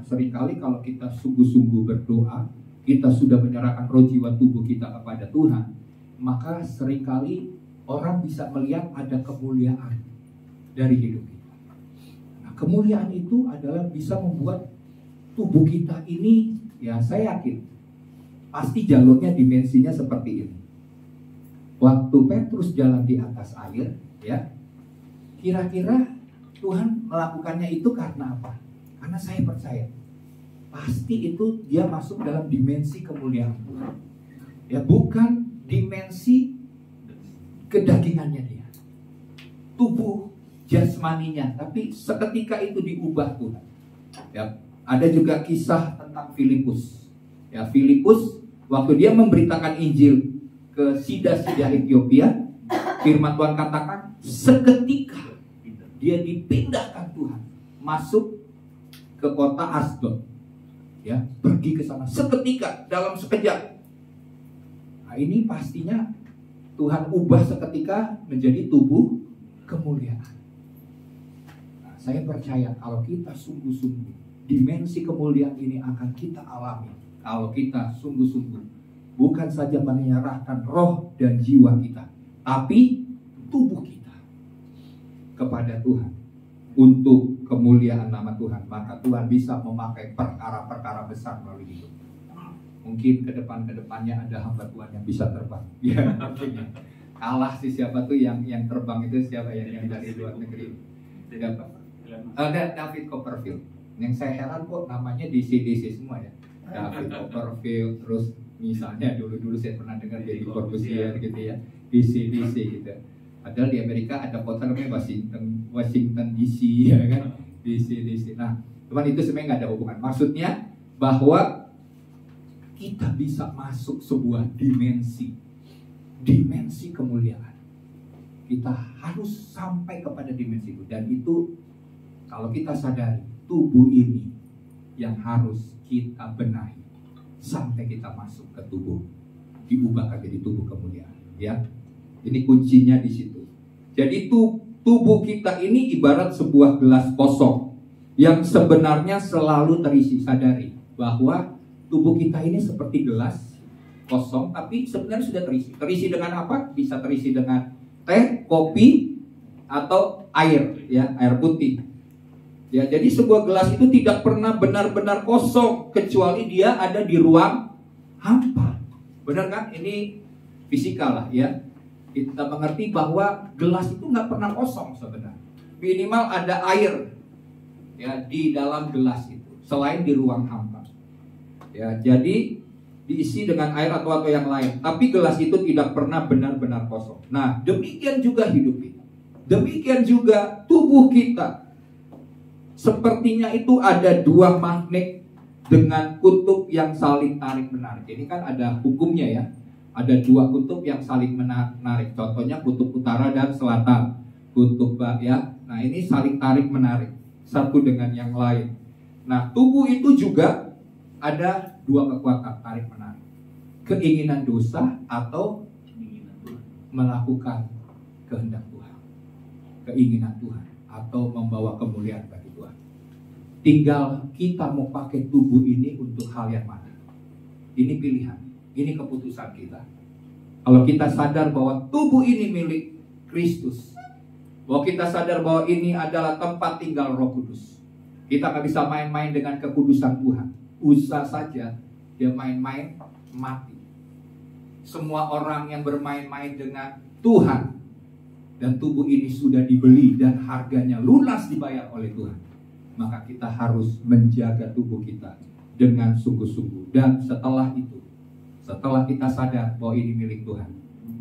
seringkali kalau kita sungguh-sungguh berdoa, kita sudah menyerahkan roh jiwa tubuh kita kepada Tuhan, maka seringkali orang bisa melihat ada kemuliaan dari hidup kita. Kemuliaan itu adalah bisa membuat tubuh kita ini, ya saya yakin, pasti jalurnya dimensinya seperti ini. Waktu Petrus jalan di atas air, ya, kira-kira Tuhan melakukannya itu karena apa? Karena saya percaya, pasti itu dia masuk dalam dimensi kemuliaan Tuhan. Ya, bukan dimensi kedagingannya dia, tubuh jasmaninya, tapi seketika itu diubah Tuhan. Ya, ada juga kisah tentang Filipus. Ya, Filipus waktu dia memberitakan Injil ke sida-sida Ethiopia, firman Tuhan katakan seketika dia dipindahkan Tuhan masuk ke kota Asdod. Ya, pergi ke sana seketika, dalam sekejap. Nah, ini pastinya Tuhan ubah seketika menjadi tubuh kemuliaan. Saya percaya kalau kita sungguh-sungguh, dimensi kemuliaan ini akan kita alami. Kalau kita sungguh-sungguh, bukan saja menyerahkan roh dan jiwa kita, tapi tubuh kita kepada Tuhan untuk kemuliaan nama Tuhan, maka Tuhan bisa memakai perkara-perkara besar melalui hidup. Mungkin ke depannya ada hamba Tuhan yang bisa terbang. Ya, kalah sih siapa tuh yang terbang itu, siapa yang dari luar negeri? Ada David Copperfield. Yang saya heran kok namanya DC semua ya. David Copperfield, terus misalnya dulu saya pernah dengar Deddy Corbuzier gitu ya, DC gitu. Padahal di Amerika ada kota namanya Washington DC ya kan, DC. Nah, teman, itu sebenarnya nggak ada hubungan. Maksudnya bahwa kita bisa masuk sebuah dimensi kemuliaan. Kita harus sampai kepada dimensi itu, dan itu kalau kita sadari, tubuh ini yang harus kita benahi sampai kita masuk ke tubuh, diubahkan jadi tubuh kemuliaan. Ya, ini kuncinya di situ. Jadi itu tubuh kita ini ibarat sebuah gelas kosong yang sebenarnya selalu terisi. Sadari bahwa tubuh kita ini seperti gelas kosong, tapi sebenarnya sudah terisi. Terisi dengan apa? Bisa terisi dengan teh, kopi, atau air, ya, air putih. Ya, jadi sebuah gelas itu tidak pernah benar-benar kosong kecuali dia ada di ruang hampa. Benar kan? Ini fisikal lah, ya. Kita mengerti bahwa gelas itu nggak pernah kosong sebenarnya. Minimal ada air, ya, di dalam gelas itu, selain di ruang hampa. Ya, jadi diisi dengan air atau yang lain. Tapi gelas itu tidak pernah benar-benar kosong. Nah, demikian juga hidup kita. Demikian juga tubuh kita. Sepertinya itu ada dua magnet dengan kutub yang saling tarik-menarik. Ini kan ada hukumnya, ya. Ada dua kutub yang saling menarik. Contohnya kutub utara dan selatan. Kutub, ya. Nah, ini saling tarik-menarik satu dengan yang lain. Nah, tubuh itu juga ada dua kekuatan tarik-menarik. Keinginan dosa atau melakukan kehendak Tuhan. Keinginan Tuhan atau membawa kemuliaan bagi Tuhan. Tinggal kita mau pakai tubuh ini untuk hal yang mana. Ini pilihan. Ini keputusan kita. Kalau kita sadar bahwa tubuh ini milik Kristus, bahwa kita sadar bahwa ini adalah tempat tinggal Roh Kudus, kita gak bisa main-main dengan kekudusan Tuhan. Usah saja dia main-main, mati. Semua orang yang bermain-main dengan Tuhan dan tubuh ini sudah dibeli dan harganya lunas dibayar oleh Tuhan, maka kita harus menjaga tubuh kita dengan sungguh-sungguh. Dan setelah itu, setelah kita sadar bahwa ini milik Tuhan,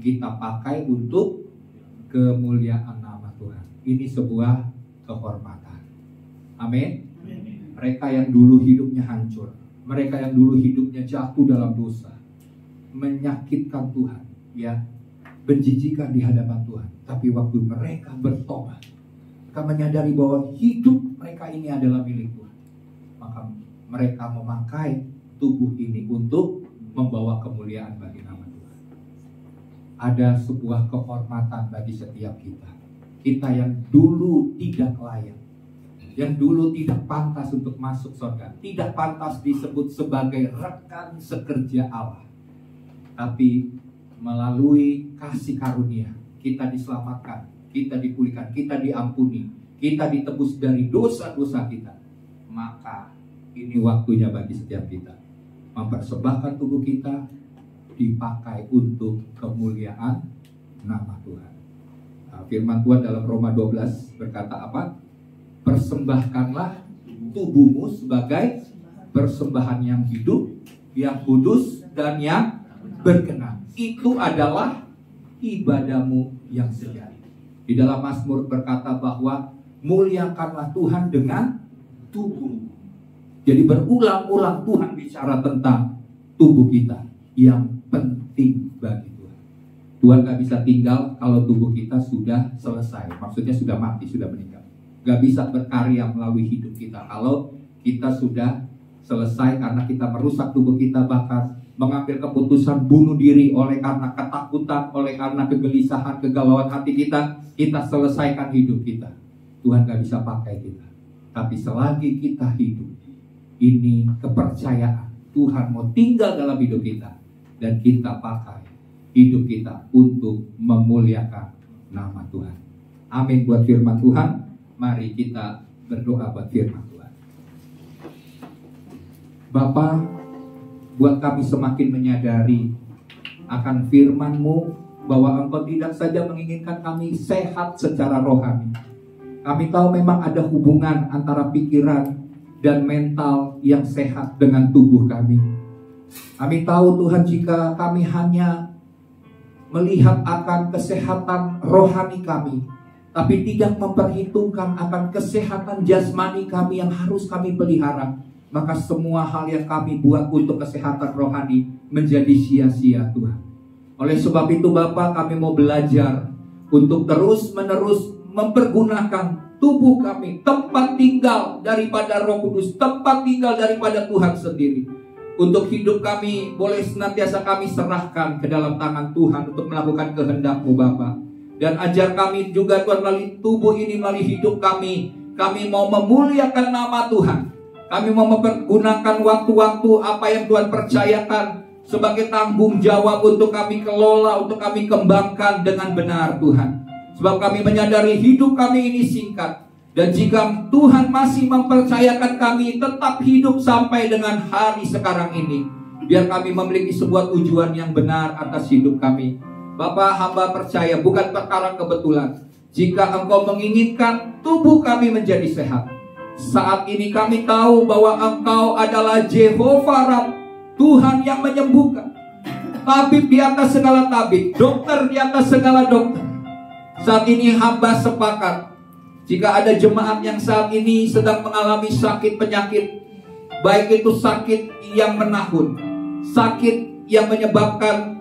kita pakai untuk kemuliaan nama Tuhan. Ini sebuah kehormatan. Amin. Mereka yang dulu hidupnya hancur, mereka yang dulu hidupnya jatuh dalam dosa, menyakitkan Tuhan, ya, menjijikan di hadapan Tuhan. Tapi waktu mereka bertobat, mereka menyadari bahwa hidup mereka ini adalah milik Tuhan, maka mereka memakai tubuh ini untuk membawa kemuliaan bagi nama Tuhan. Ada sebuah kehormatan bagi setiap kita. Kita yang dulu tidak layak, yang dulu tidak pantas untuk masuk surga, tidak pantas disebut sebagai rekan sekerja Allah. Tapi melalui kasih karunia, kita diselamatkan, kita dipulihkan, kita diampuni, kita ditebus dari dosa-dosa kita. Maka ini waktunya bagi setiap kita mempersembahkan tubuh kita dipakai untuk kemuliaan nama Tuhan. Nah, firman Tuhan dalam Roma 12 berkata apa? Persembahkanlah tubuhmu sebagai persembahan yang hidup, yang kudus, dan yang berkenan. Itu adalah ibadahmu yang sejati. Di dalam Mazmur berkata bahwa muliakanlah Tuhan dengan tubuhmu. Jadi berulang-ulang Tuhan bicara tentang tubuh kita yang penting bagi Tuhan. Tuhan gak bisa tinggal kalau tubuh kita sudah selesai. Maksudnya sudah mati, sudah meninggal. Gak bisa berkarya melalui hidup kita kalau kita sudah selesai karena kita merusak tubuh kita, bahkan mengambil keputusan bunuh diri oleh karena ketakutan, oleh karena kegelisahan, kegalauan hati kita. Kita selesaikan hidup kita. Tuhan gak bisa pakai kita. Tapi selagi kita hidup, ini kepercayaan Tuhan mau tinggal dalam hidup kita, dan kita pakai hidup kita untuk memuliakan nama Tuhan. Amin buat firman Tuhan. Mari kita berdoa buat firman Tuhan. Bapa, buat kami semakin menyadari akan firman-Mu bahwa Engkau tidak saja menginginkan kami sehat secara rohani. Kami tahu memang ada hubungan antara pikiran dan mental yang sehat dengan tubuh kami. Kami tahu Tuhan, jika kami hanya melihat akan kesehatan rohani kami, tapi tidak memperhitungkan akan kesehatan jasmani kami yang harus kami pelihara, maka semua hal yang kami buat untuk kesehatan rohani menjadi sia-sia Tuhan. Oleh sebab itu Bapa, kami mau belajar untuk terus-menerus mempergunakan tubuh kami, tempat tinggal daripada Roh Kudus, tempat tinggal daripada Tuhan sendiri. Untuk hidup kami boleh senantiasa kami serahkan ke dalam tangan Tuhan untuk melakukan kehendak-Mu Bapa. Dan ajar kami juga Tuhan melalui tubuh ini, melalui hidup kami. Kami mau memuliakan nama Tuhan. Kami mau mempergunakan waktu-waktu apa yang Tuhan percayakan sebagai tanggung jawab untuk kami kelola, untuk kami kembangkan dengan benar Tuhan. Sebab kami menyadari hidup kami ini singkat. Dan jika Tuhan masih mempercayakan kami tetap hidup sampai dengan hari sekarang ini, biar kami memiliki sebuah tujuan yang benar atas hidup kami. Bapa, hamba percaya bukan perkara kebetulan jika Engkau menginginkan tubuh kami menjadi sehat. Saat ini kami tahu bahwa Engkau adalah Jehovah Rabb, Tuhan yang menyembuhkan. Tabib di atas segala tabib, dokter di atas segala dokter. Saat ini hamba sepakat, jika ada jemaat yang saat ini sedang mengalami sakit penyakit, baik itu sakit yang menahun, sakit yang menyebabkan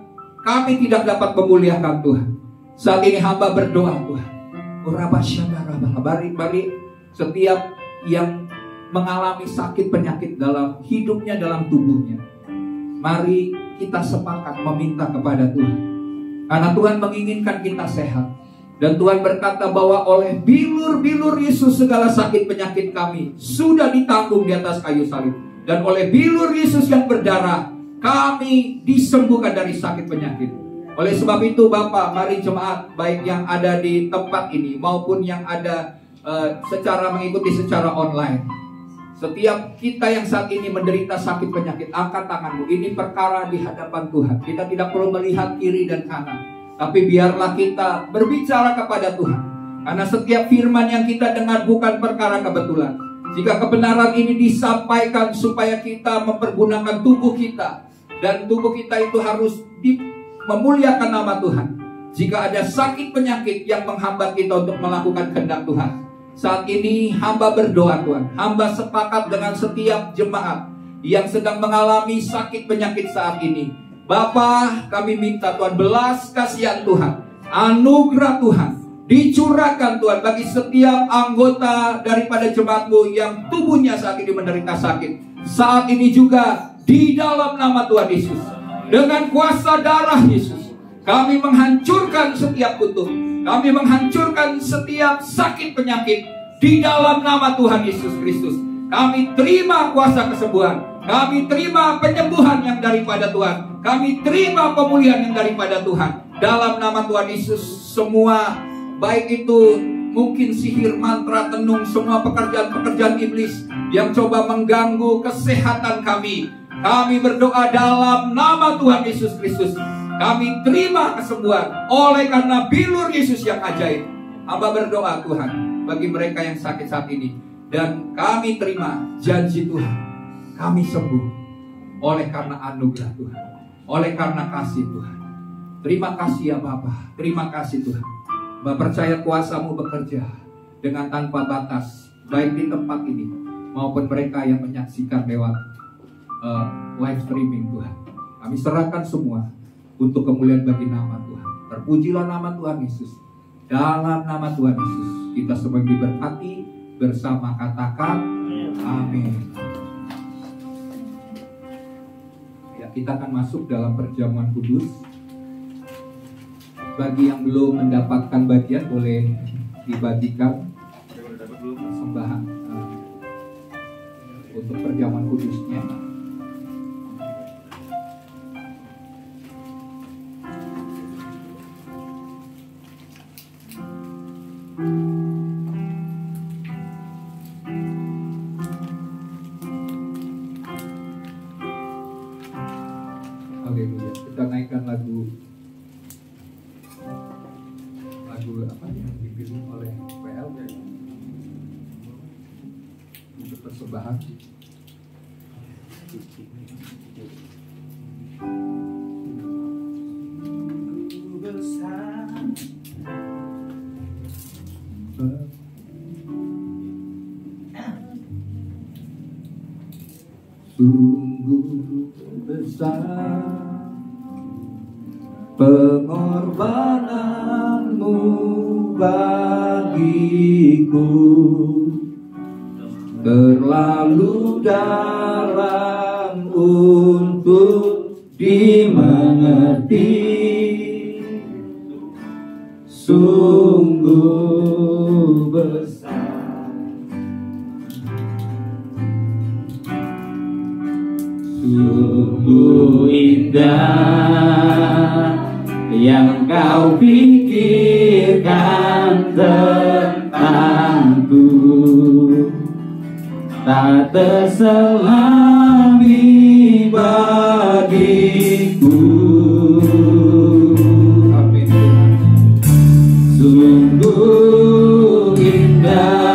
kami tidak dapat memuliakan Tuhan. Saat ini hamba berdoa Tuhan, bari setiap yang mengalami sakit penyakit dalam hidupnya, dalam tubuhnya, mari kita sepakat meminta kepada Tuhan. Karena Tuhan menginginkan kita sehat. Dan Tuhan berkata bahwa oleh bilur-bilur Yesus segala sakit penyakit kami sudah ditanggung di atas kayu salib. Dan oleh bilur Yesus yang berdarah kami disembuhkan dari sakit penyakit. Oleh sebab itu Bapak, mari jemaat baik yang ada di tempat ini maupun yang ada secara mengikuti secara online. Setiap kita yang saat ini menderita sakit penyakit, angkat tanganmu. Ini perkara di hadapan Tuhan. Kita tidak perlu melihat kiri dan kanan, tapi biarlah kita berbicara kepada Tuhan. Karena setiap firman yang kita dengar bukan perkara kebetulan. Jika kebenaran ini disampaikan supaya kita mempergunakan tubuh kita, dan tubuh kita itu harus memuliakan nama Tuhan. Jika ada sakit penyakit yang menghambat kita untuk melakukan kehendak Tuhan, saat ini hamba berdoa Tuhan. Hamba sepakat dengan setiap jemaat yang sedang mengalami sakit penyakit saat ini. Bapa, kami minta Tuhan belas kasihan Tuhan, anugerah Tuhan dicurahkan Tuhan bagi setiap anggota daripada jemaat-Mu yang tubuhnya saat ini menderita sakit. Saat ini juga di dalam nama Tuhan Yesus, dengan kuasa darah Yesus, kami menghancurkan setiap kutuk, kami menghancurkan setiap sakit penyakit di dalam nama Tuhan Yesus Kristus. Kami terima kuasa kesembuhan, kami terima penyembuhan yang daripada Tuhan, kami terima pemulihan yang daripada Tuhan. Dalam nama Tuhan Yesus, semua baik itu mungkin sihir, mantra, tenung, semua pekerjaan-pekerjaan iblis yang coba mengganggu kesehatan kami, kami berdoa dalam nama Tuhan Yesus Kristus. Kami terima kesembuhan oleh karena bilur Yesus yang ajaib. Hamba berdoa Tuhan bagi mereka yang sakit saat ini, dan kami terima janji Tuhan, kami sembuh oleh karena anugerah Tuhan, oleh karena kasih Tuhan. Terima kasih ya Bapa, terima kasih Tuhan. Bapa percaya kuasa-Mu bekerja dengan tanpa batas, baik di tempat ini maupun mereka yang menyaksikan lewat live streaming Tuhan. Kami serahkan semua untuk kemuliaan bagi nama Tuhan. Terpujilah nama Tuhan Yesus. Dalam nama Tuhan Yesus kita semua diberkati bersama, katakan amin. Ya, kita akan masuk dalam perjamuan kudus. Bagi yang belum mendapatkan bagian boleh dibagikan persembahan untuk perjamuan kudusnya. Haleluya. Kita naikkan lagu apa yang dipilih oleh PL untuk persembahan. Sungguh besar pengorbananmu bagiku, terlalu dalam untuk dimengerti. sungguh besar, sungguh indah yang kau pikirkan tentangku, tak terselami bagiku. Amin. Sungguh indah,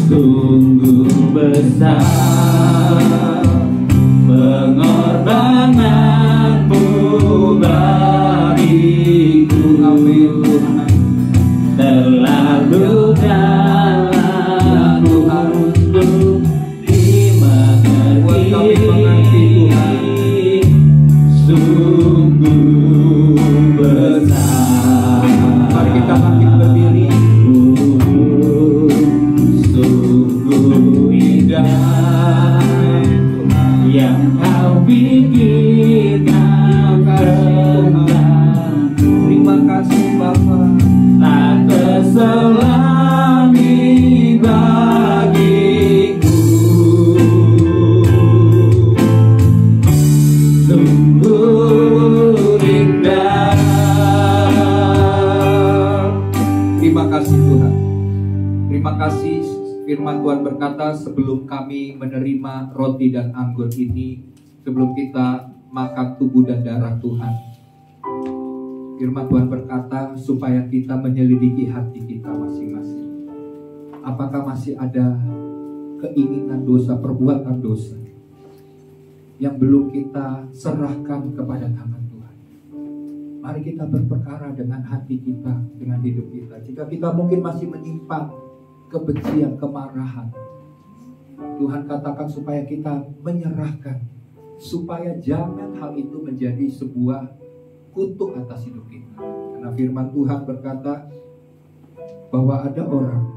sungguh besar pengorbananmu bagiku. Amin. Terlalu dalam untuk dimengerti, sungguh besar. Mari kita bangkit berdiri. Sungguh indah yang kau pikirkan tentang. Terima kasih Bapa. Tak terselami bagiku, sungguh indah. Terima kasih Tuhan. Terima kasih firman Tuhan berkata, sebelum kami menerima roti dan anggur ini, sebelum kita makan tubuh dan darah Tuhan, firman Tuhan berkata supaya kita menyelidiki hati kita masing-masing. Apakah masih ada keinginan dosa, perbuatan dosa yang belum kita serahkan kepada tangan Tuhan? Mari kita berperkara dengan hati kita, dengan hidup kita. Jika kita mungkin masih menyimpan kebencian, kemarahan, Tuhan katakan supaya kita menyerahkan, supaya jangan hal itu menjadi sebuah kutuk atas hidup kita. Karena firman Tuhan berkata bahwa ada orang,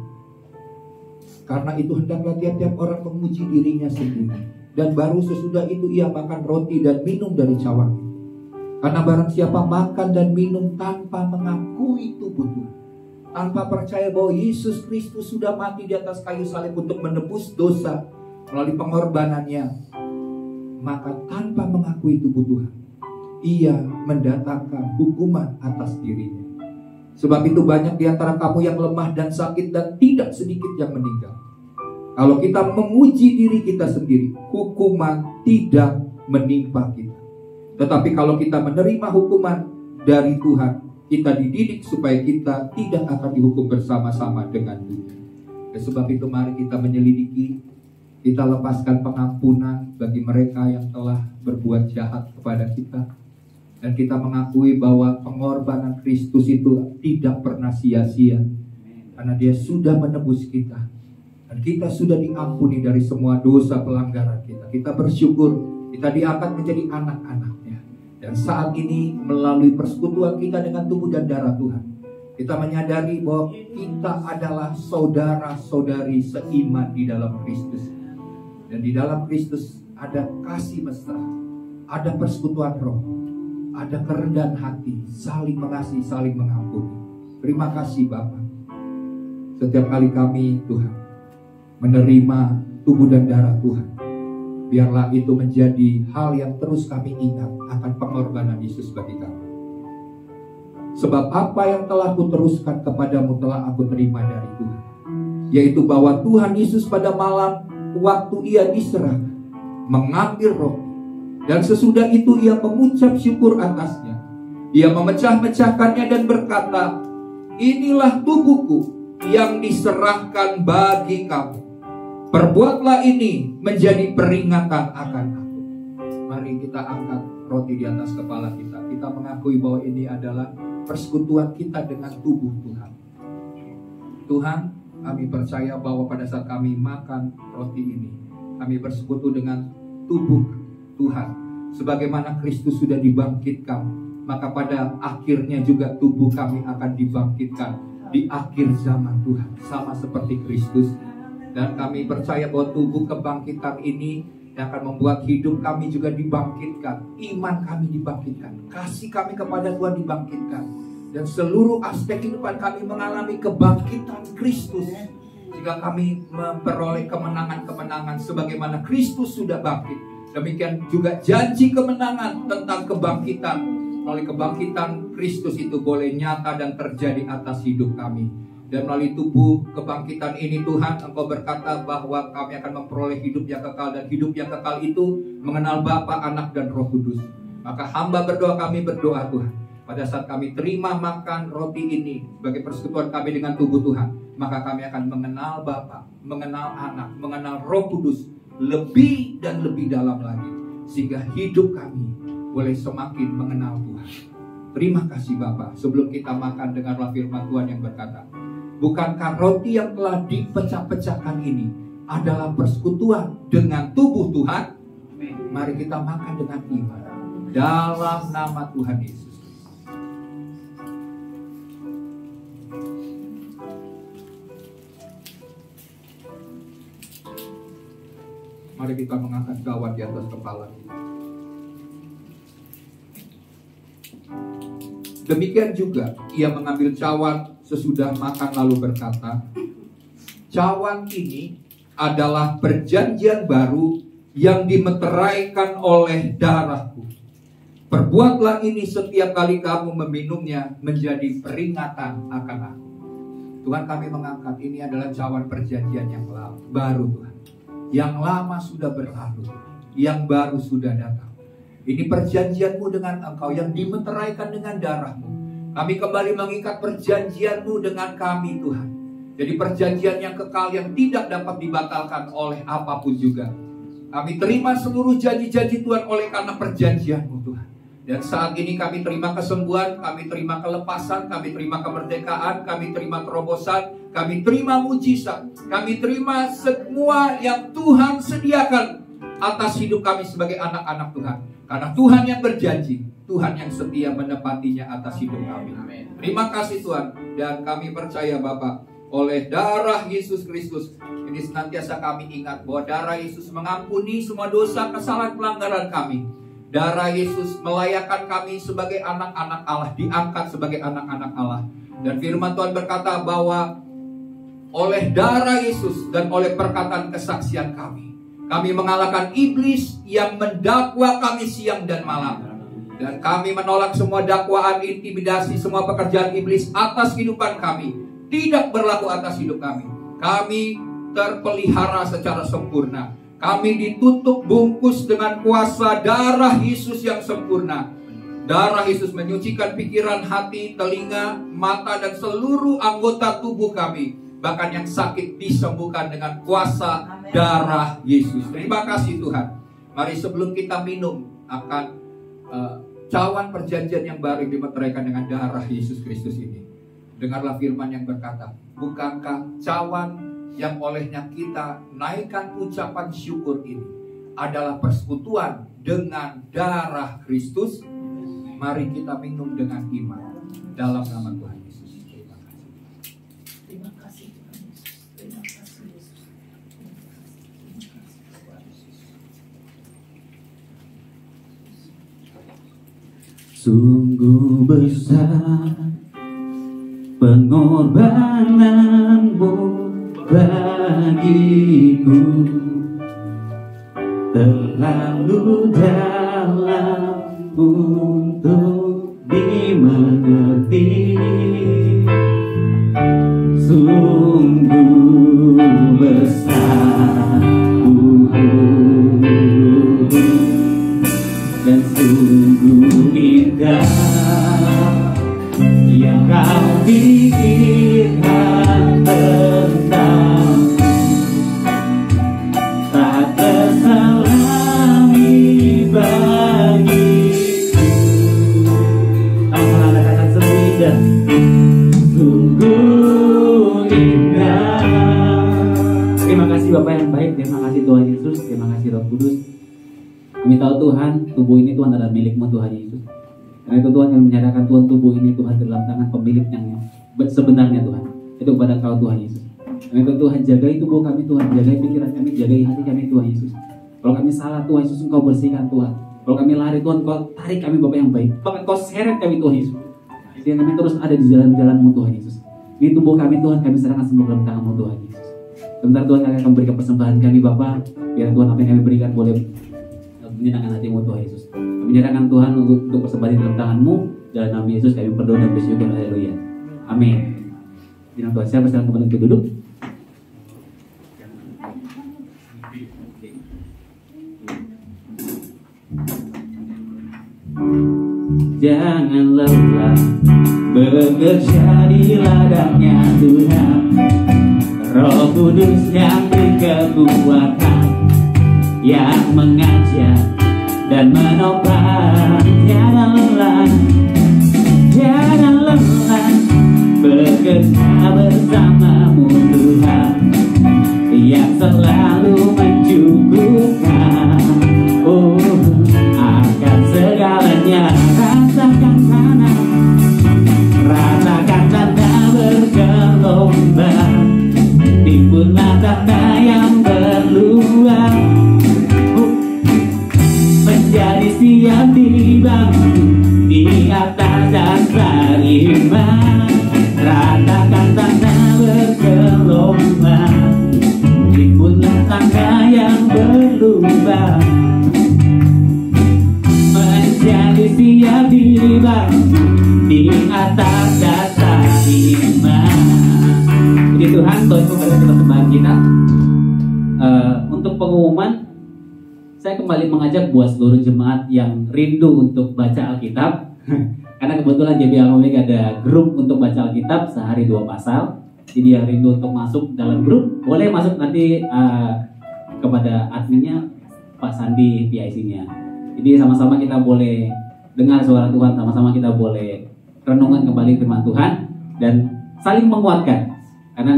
karena itu hendaklah tiap-tiap orang memuji dirinya sendiri, dan baru sesudah itu ia makan roti dan minum dari cawan itu. Karena barang siapa makan dan minum tanpa mengakui tubuh Tuhan, tanpa percaya bahwa Yesus Kristus sudah mati di atas kayu salib untuk menebus dosa melalui pengorbanannya, maka tanpa mengakui tubuh Tuhan, ia mendatangkan hukuman atas dirinya. Sebab itu banyak di antara kamu yang lemah dan sakit, dan tidak sedikit yang meninggal. Kalau kita memuji diri kita sendiri, hukuman tidak menimpa kita. Tetapi kalau kita menerima hukuman dari Tuhan, kita dididik supaya kita tidak akan dihukum bersama-sama dengan dunia. Sebab itu mari kita menyelidiki, kita lepaskan pengampunan bagi mereka yang telah berbuat jahat kepada kita. Dan kita mengakui bahwa pengorbanan Kristus itu tidak pernah sia-sia, karena Dia sudah menebus kita, dan kita sudah diampuni dari semua dosa pelanggaran kita. Kita bersyukur kita diangkat menjadi anak-anaknya. Dan saat ini melalui persekutuan kita dengan tubuh dan darah Tuhan, kita menyadari bahwa kita adalah saudara-saudari seiman di dalam Kristus. Dan di dalam Kristus ada kasih mesra, ada persekutuan roh, ada kerendahan hati, saling mengasihi, saling mengampuni. Terima kasih Bapa. Setiap kali kami Tuhan menerima tubuh dan darah Tuhan, biarlah itu menjadi hal yang terus kami ingat akan pengorbanan Yesus bagi kami. Sebab apa yang telah kuteruskan kepadamu telah aku terima dari Tuhan, yaitu bahwa Tuhan Yesus pada malam waktu ia diserahkan mengambil roti, dan sesudah itu ia mengucap syukur atasnya. Ia memecah-mecahkannya dan berkata, inilah tubuhku yang diserahkan bagi kamu. Perbuatlah ini menjadi peringatan akan aku. Mari kita angkat roti di atas kepala kita. Kita mengakui bahwa ini adalah persekutuan kita dengan tubuh Tuhan. Tuhan, kami percaya bahwa pada saat kami makan roti ini, kami bersekutu dengan tubuh Tuhan. Sebagaimana Kristus sudah dibangkitkan, maka pada akhirnya juga tubuh kami akan dibangkitkan di akhir zaman Tuhan, sama seperti Kristus. Dan kami percaya bahwa tubuh kebangkitan ini yang akan membuat hidup kami juga dibangkitkan, iman kami dibangkitkan, kasih kami kepada Tuhan dibangkitkan, dan seluruh aspek kehidupan kami mengalami kebangkitan Kristus, sehingga kami memperoleh kemenangan-kemenangan sebagaimana Kristus sudah bangkit. Demikian juga janji kemenangan tentang kebangkitan, melalui kebangkitan Kristus itu boleh nyata dan terjadi atas hidup kami. Dan melalui tubuh kebangkitan ini Tuhan, Engkau berkata bahwa kami akan memperoleh hidup yang kekal, dan hidup yang kekal itu mengenal Bapa, Anak, dan Roh Kudus. Maka hamba berdoa, kami berdoa Tuhan, pada saat kami terima makan roti ini sebagai persekutuan kami dengan tubuh Tuhan, maka kami akan mengenal Bapa, mengenal Anak, mengenal Roh Kudus lebih dan lebih dalam lagi, sehingga hidup kami boleh semakin mengenal Tuhan. Terima kasih Bapa. Sebelum kita makan, dengarlah firman Tuhan yang berkata, bukankah roti yang telah dipecah-pecahkan ini adalah persekutuan dengan tubuh Tuhan? Mari kita makan dengan iman dalam nama Tuhan Yesus. Mari kita mengangkat gawat di atas kepala kita. Demikian juga ia mengambil cawan sesudah makan lalu berkata, cawan ini adalah perjanjian baru yang dimeteraikan oleh darahku. Perbuatlah ini setiap kali kamu meminumnya menjadi peringatan akan aku. Tuhan, kami mengangkat ini adalah cawan perjanjian yang baru Tuhan. Yang lama sudah berlalu, yang baru sudah datang. Ini perjanjianmu dengan Engkau yang dimeteraikan dengan darahmu. Kami kembali mengikat perjanjianmu dengan kami Tuhan. Jadi perjanjian yang kekal yang tidak dapat dibatalkan oleh apapun juga. Kami terima seluruh janji-janji Tuhan oleh karena perjanjianmu Tuhan. Dan saat ini kami terima kesembuhan, kami terima kelepasan, kami terima kemerdekaan, kami terima terobosan, kami terima mujizat, kami terima semua yang Tuhan sediakan atas hidup kami sebagai anak-anak Tuhan. Karena Tuhan yang berjanji, Tuhan yang setia menepatinya atas hidup kami. Terima kasih Tuhan. Dan kami percaya Bapa, oleh darah Yesus Kristus, ini senantiasa kami ingat bahwa darah Yesus mengampuni semua dosa, kesalahan, pelanggaran kami. Darah Yesus melayakkan kami sebagai anak-anak Allah, diangkat sebagai anak-anak Allah. Dan firman Tuhan berkata bahwa oleh darah Yesus dan oleh perkataan kesaksian kami mengalahkan iblis yang mendakwa kami siang dan malam. Dan kami menolak semua dakwaan, intimidasi, semua pekerjaan iblis atas kehidupan kami. Tidak berlaku atas hidup kami. Kami terpelihara secara sempurna. Kami ditutup bungkus dengan kuasa darah Yesus yang sempurna. Darah Yesus menyucikan pikiran, hati, telinga, mata, dan seluruh anggota tubuh kami. Bahkan yang sakit disembuhkan dengan kuasa darah Yesus. Terima kasih Tuhan. Mari sebelum kita minum akan cawan perjanjian yang baru yang dimeteraikan dengan darah Yesus Kristus ini, dengarlah firman yang berkata, bukankah cawan yang olehnya kita naikkan ucapan syukur ini adalah persekutuan dengan darah Kristus? Mari kita minum dengan iman dalam nama Tuhan Yesus. Terima kasih. Terima kasih Yesus. Sungguh besar pengorbananmu bagiku, terlalu dalam untuk dimengerti. Sungguh besar dan sungguh indah yang kau pikirkan tentang, tak tersalami bagiku. Anak-anak kata seindah, sungguh indah. Terima kasih Bapak yang baik, terima kasih Tuhan Yesus, terima kasih Roh Kudus. Kami tahu Tuhan, tubuh ini Tuhan adalah milik-Mu Tuhan Yesus. Karena itu Tuhan yang menyatakan Tuhan tubuh ini Tuhan dalam tangan pemiliknya sebenarnya Tuhan. Itu kepada Kau Tuhan Yesus. Karena itu Tuhan jagai tubuh kami Tuhan, jagai pikiran kami, jagai hati kami Tuhan Yesus. Kalau kami salah Tuhan Yesus, Engkau bersihkan Tuhan. Kalau kami lari Tuhan, Engkau tarik kami Bapa yang baik. Bahkan Engkau seret kami Tuhan Yesus. Sehingga kami terus ada di jalan-jalan-Mu Tuhan Yesus. Ini tubuh kami Tuhan, kami serahkan semua dalam tangan-Mu Tuhan Yesus. Sebentar Tuhan kami akan berikan persembahan kami Bapa. Biar Tuhan apa yang kami berikan boleh menyenangkan hati-Mu Tuhan Yesus. Kami menyerahkan Tuhan untuk persembahan dalam tangan-Mu. Dalam nama Yesus kami berdoa dan bersyukur. Haleluya. Amin. Bilang Tuhan, saya bersilakan kembali untuk duduk. Jangan lelah bekerja di ladangnya Tuhan. Roh Kudus yang beri kekuatan, yang mengajar dan menopang. Jangan lelah, jangan lelah bekerja bersama-Mu Tuhan, yang selalu mencukupkan. Oh, akan segalanya rasakan sana, rasakan tanda bergelombang, timbullah tanda yang berluang, menjadi siap dibangun di atas dasar iman. Rasakan tanda bergelombang, timbullah tanda yang berlubang, menjadi siap dibangun di atas dasar iman. Puji Tuhan, Tuhan memberkati persembahan kita. Untuk pengumuman, saya kembali mengajak buat seluruh jemaat yang rindu untuk baca Alkitab. Karena kebetulan JB Almamik ada grup untuk baca Alkitab sehari 2 pasal. Jadi yang rindu untuk masuk dalam grup, boleh masuk nanti kepada adminnya Pak Sandi PIC-nya. Jadi sama-sama kita boleh dengar suara Tuhan, sama-sama kita boleh renungan kembali firman Tuhan dan saling menguatkan. Karena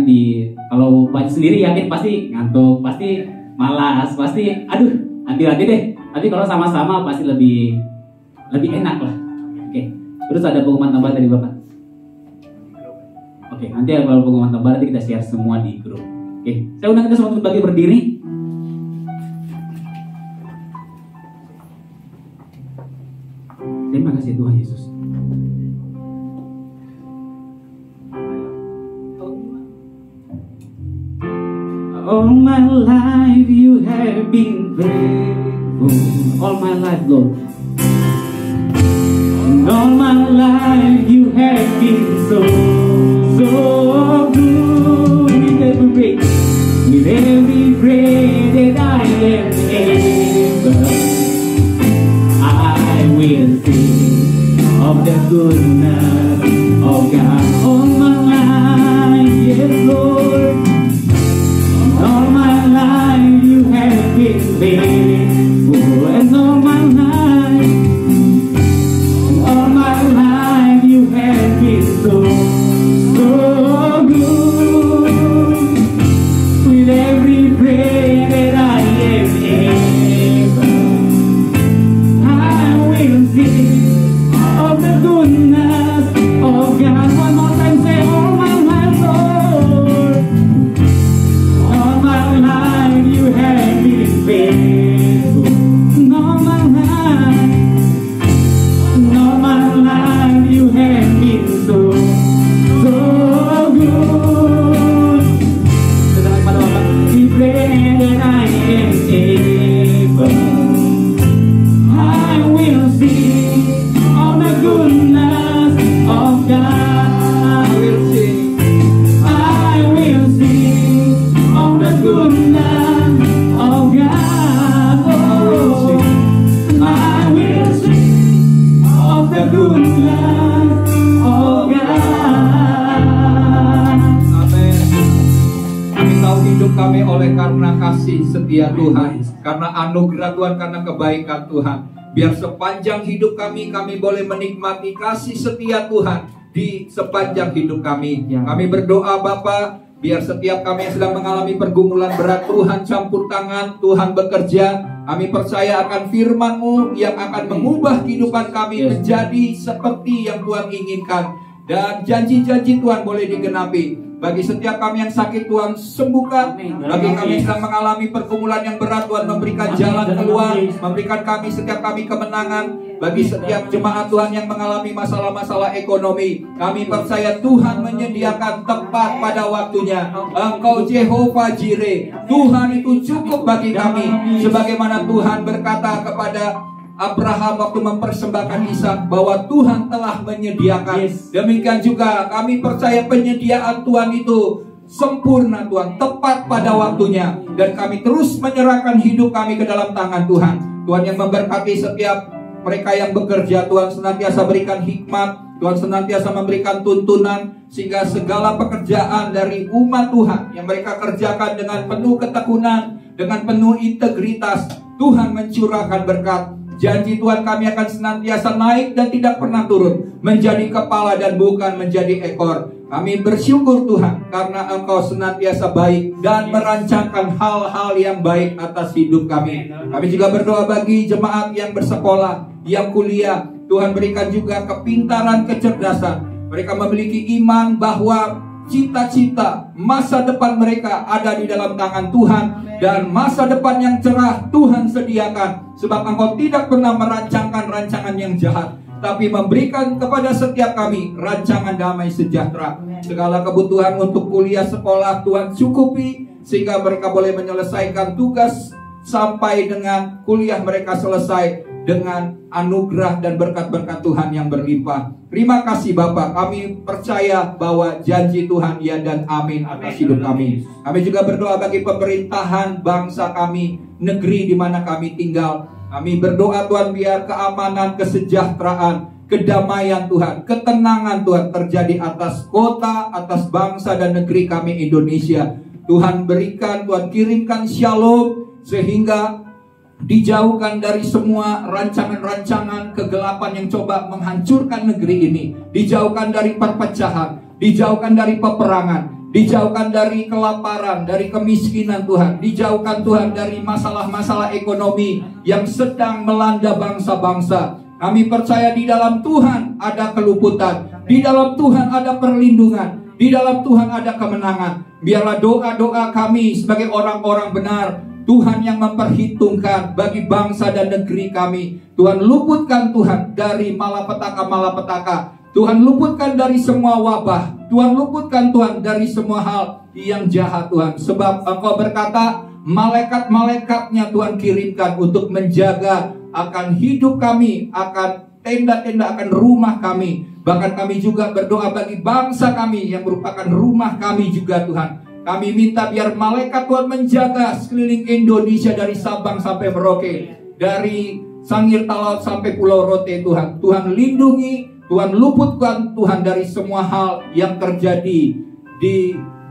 kalau baca sendiri yakin pasti ngantuk, pasti malas, pasti aduh nanti deh. Tapi kalau sama-sama pasti lebih enak lah. Oke. Terus ada pengumuman tambahan dari Bapak. Oke, nanti kalau pengumuman tambahan nanti kita share semua di grup. Oke, saya undang kita semua untuk bagi berdiri. Terima kasih Tuhan Yesus. All my life you have been faithful. All my life, Lord. All my life you have been so good. With every breath that I am able, I will sing of the goodness of God. All my life, yes Lord. All my life you have been faithful, and all my life you have been so good. With every prayer that I am able, I will sing of the goodness of God. One more time, say, all my life, Lord. All my life you have been faithful. All my life you have been so good. Sedang pada Bapak, we pray that I am able, I will sing of the goodness of God. I will sing of the goodness of God. Oh, I will sing of the goodness of God. Amin. Kami tahu hidup kami oleh karena kasih setia Tuhan, karena anugerah Tuhan, karena kebaikan Tuhan. Biar sepanjang hidup kami boleh menikmati kasih setia Tuhan di sepanjang hidup kami. Kami berdoa Bapa, biar setiap kami yang sedang mengalami pergumulan berat, Tuhan campur tangan, Tuhan bekerja. Kami percaya akan firman-Mu yang akan mengubah kehidupan kami menjadi seperti yang Tuhan inginkan. Dan janji-janji Tuhan boleh digenapi. Bagi setiap kami yang sakit, Tuhan sembuhkan. Bagi kami yang sedang mengalami pergumulan yang berat, Tuhan memberikan jalan keluar, memberikan kami setiap kami kemenangan. Bagi setiap jemaat Tuhan yang mengalami masalah-masalah ekonomi, kami percaya Tuhan menyediakan tepat pada waktunya. Engkau Jehovah Jireh, Tuhan itu cukup bagi kami. Sebagaimana Tuhan berkata kepada Abraham waktu mempersembahkan Ishak bahwa Tuhan telah menyediakan. Demikian juga kami percaya penyediaan Tuhan itu sempurna, Tuhan, tepat pada waktunya. Dan kami terus menyerahkan hidup kami ke dalam tangan Tuhan. Tuhan yang memberkati setiap mereka yang bekerja, Tuhan senantiasa berikan hikmat, Tuhan senantiasa memberikan tuntunan, sehingga segala pekerjaan dari umat Tuhan yang mereka kerjakan dengan penuh ketekunan, dengan penuh integritas, Tuhan mencurahkan berkat. Janji Tuhan, kami akan senantiasa naik dan tidak pernah turun, menjadi kepala dan bukan menjadi ekor. Kami bersyukur Tuhan, karena Engkau senantiasa baik dan merancangkan hal-hal yang baik atas hidup kami. Kami juga berdoa bagi jemaat yang bersekolah, yang kuliah. Tuhan berikan juga kepintaran, kecerdasan. Mereka memiliki iman bahwa cita-cita masa depan mereka ada di dalam tangan Tuhan, dan masa depan yang cerah Tuhan sediakan. Sebab Engkau tidak pernah merancangkan rancangan yang jahat, tapi memberikan kepada setiap kami rancangan damai sejahtera. Segala kebutuhan untuk kuliah sekolah Tuhan cukupi, sehingga mereka boleh menyelesaikan tugas sampai dengan kuliah mereka selesai dengan anugerah dan berkat-berkat Tuhan yang berlimpah. Terima kasih Bapa, kami percaya bahwa janji Tuhan ya dan amin atas hidup kami. Kami juga berdoa bagi pemerintahan bangsa kami, negeri di mana kami tinggal. Kami berdoa Tuhan, biar keamanan, kesejahteraan, kedamaian Tuhan, ketenangan Tuhan terjadi atas kota, atas bangsa dan negeri kami Indonesia. Tuhan berikan, Tuhan kirimkan shalom, sehingga dijauhkan dari semua rancangan-rancangan kegelapan yang coba menghancurkan negeri ini. Dijauhkan dari perpecahan, dijauhkan dari peperangan, dijauhkan dari kelaparan, dari kemiskinan Tuhan. Dijauhkan Tuhan dari masalah-masalah ekonomi yang sedang melanda bangsa-bangsa. Kami percaya di dalam Tuhan ada keluputan, di dalam Tuhan ada perlindungan, di dalam Tuhan ada kemenangan. Biarlah doa-doa kami sebagai orang-orang benar, Tuhan yang memperhitungkan bagi bangsa dan negeri kami. Tuhan luputkan Tuhan dari malapetaka-malapetaka. Tuhan luputkan dari semua wabah. Tuhan luputkan Tuhan dari semua hal yang jahat Tuhan. Sebab Engkau berkata, malaikat-malaikatnya Tuhan kirimkan untuk menjaga akan hidup kami, akan tenda-tenda, akan rumah kami. Bahkan kami juga berdoa bagi bangsa kami yang merupakan rumah kami juga Tuhan. Kami minta biar malaikat Tuhan menjaga sekeliling Indonesia dari Sabang sampai Merauke, dari Sangir Talaut sampai Pulau Rote Tuhan. Tuhan lindungi, Tuhan luputkan Tuhan dari semua hal yang terjadi di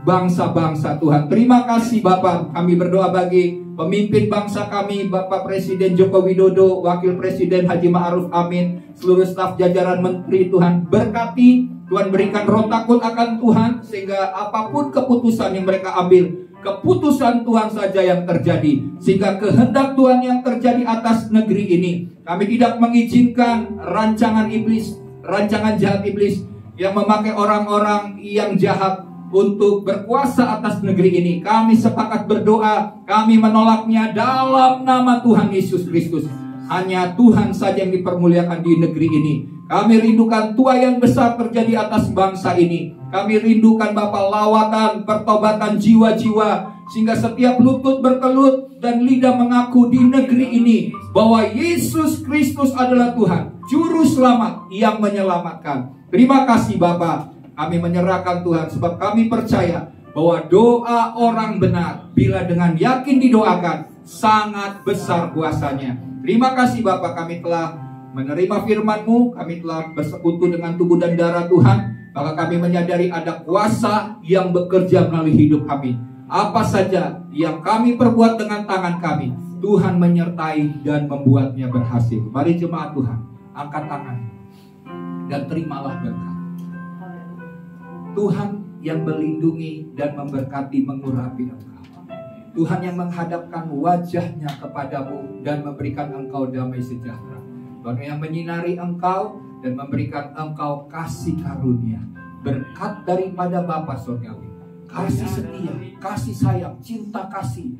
bangsa-bangsa Tuhan. Terima kasih Bapak. Kami berdoa bagi pemimpin bangsa kami, Bapak Presiden Joko Widodo, Wakil Presiden Haji Ma'ruf Amin, seluruh staf jajaran menteri. Tuhan berkati, Tuhan berikan roh takut akan Tuhan, sehingga apapun keputusan yang mereka ambil, keputusan Tuhan saja yang terjadi, sehingga kehendak Tuhan yang terjadi atas negeri ini. Kami tidak mengizinkan rancangan iblis, rancangan jahat iblis yang memakai orang-orang yang jahat untuk berkuasa atas negeri ini. Kami sepakat berdoa, kami menolaknya dalam nama Tuhan Yesus Kristus. Hanya Tuhan saja yang dipermuliakan di negeri ini. Kami rindukan tuaian besar terjadi atas bangsa ini. Kami rindukan Bapa lawatan, pertobatan jiwa-jiwa, sehingga setiap lutut berkelut dan lidah mengaku di negeri ini bahwa Yesus Kristus adalah Tuhan, Juru Selamat yang menyelamatkan. Terima kasih Bapa. Kami menyerahkan Tuhan, sebab kami percaya bahwa doa orang benar bila dengan yakin didoakan sangat besar kuasanya. Terima kasih Bapa, kami telah menerima firman-Mu, kami telah bersekutu dengan tubuh dan darah Tuhan, maka kami menyadari ada kuasa yang bekerja melalui hidup kami. Apa saja yang kami perbuat dengan tangan kami, Tuhan menyertai dan membuatnya berhasil. Mari jemaat Tuhan, angkat tangan dan terimalah berkat. Tuhan yang melindungi dan memberkati, mengurapi engkau. Tuhan yang menghadapkan wajahnya kepadamu dan memberikan engkau damai sejahtera. Tuhan yang menyinari engkau dan memberikan engkau kasih karunia, berkat daripada Bapa Surgawi, kasih setia, kasih sayang, cinta kasih,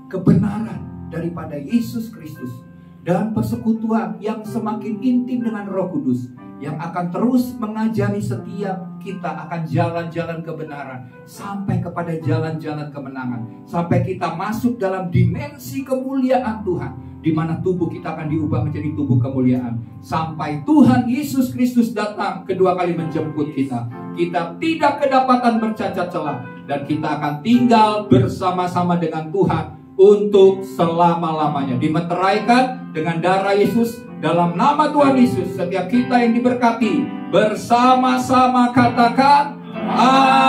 kebenaran daripada Yesus Kristus, dan persekutuan yang semakin intim dengan Roh Kudus yang akan terus mengajari setiap kita akan jalan-jalan kebenaran sampai kepada jalan-jalan kemenangan, sampai kita masuk dalam dimensi kemuliaan Tuhan, di mana tubuh kita akan diubah menjadi tubuh kemuliaan sampai Tuhan Yesus Kristus datang kedua kali menjemput kita. Kita tidak kedapatan bercacat celah dan kita akan tinggal bersama-sama dengan Tuhan untuk selama-lamanya, dimeteraikan dengan darah Yesus. Dalam nama Tuhan Yesus, setiap kita yang diberkati bersama-sama katakan amin.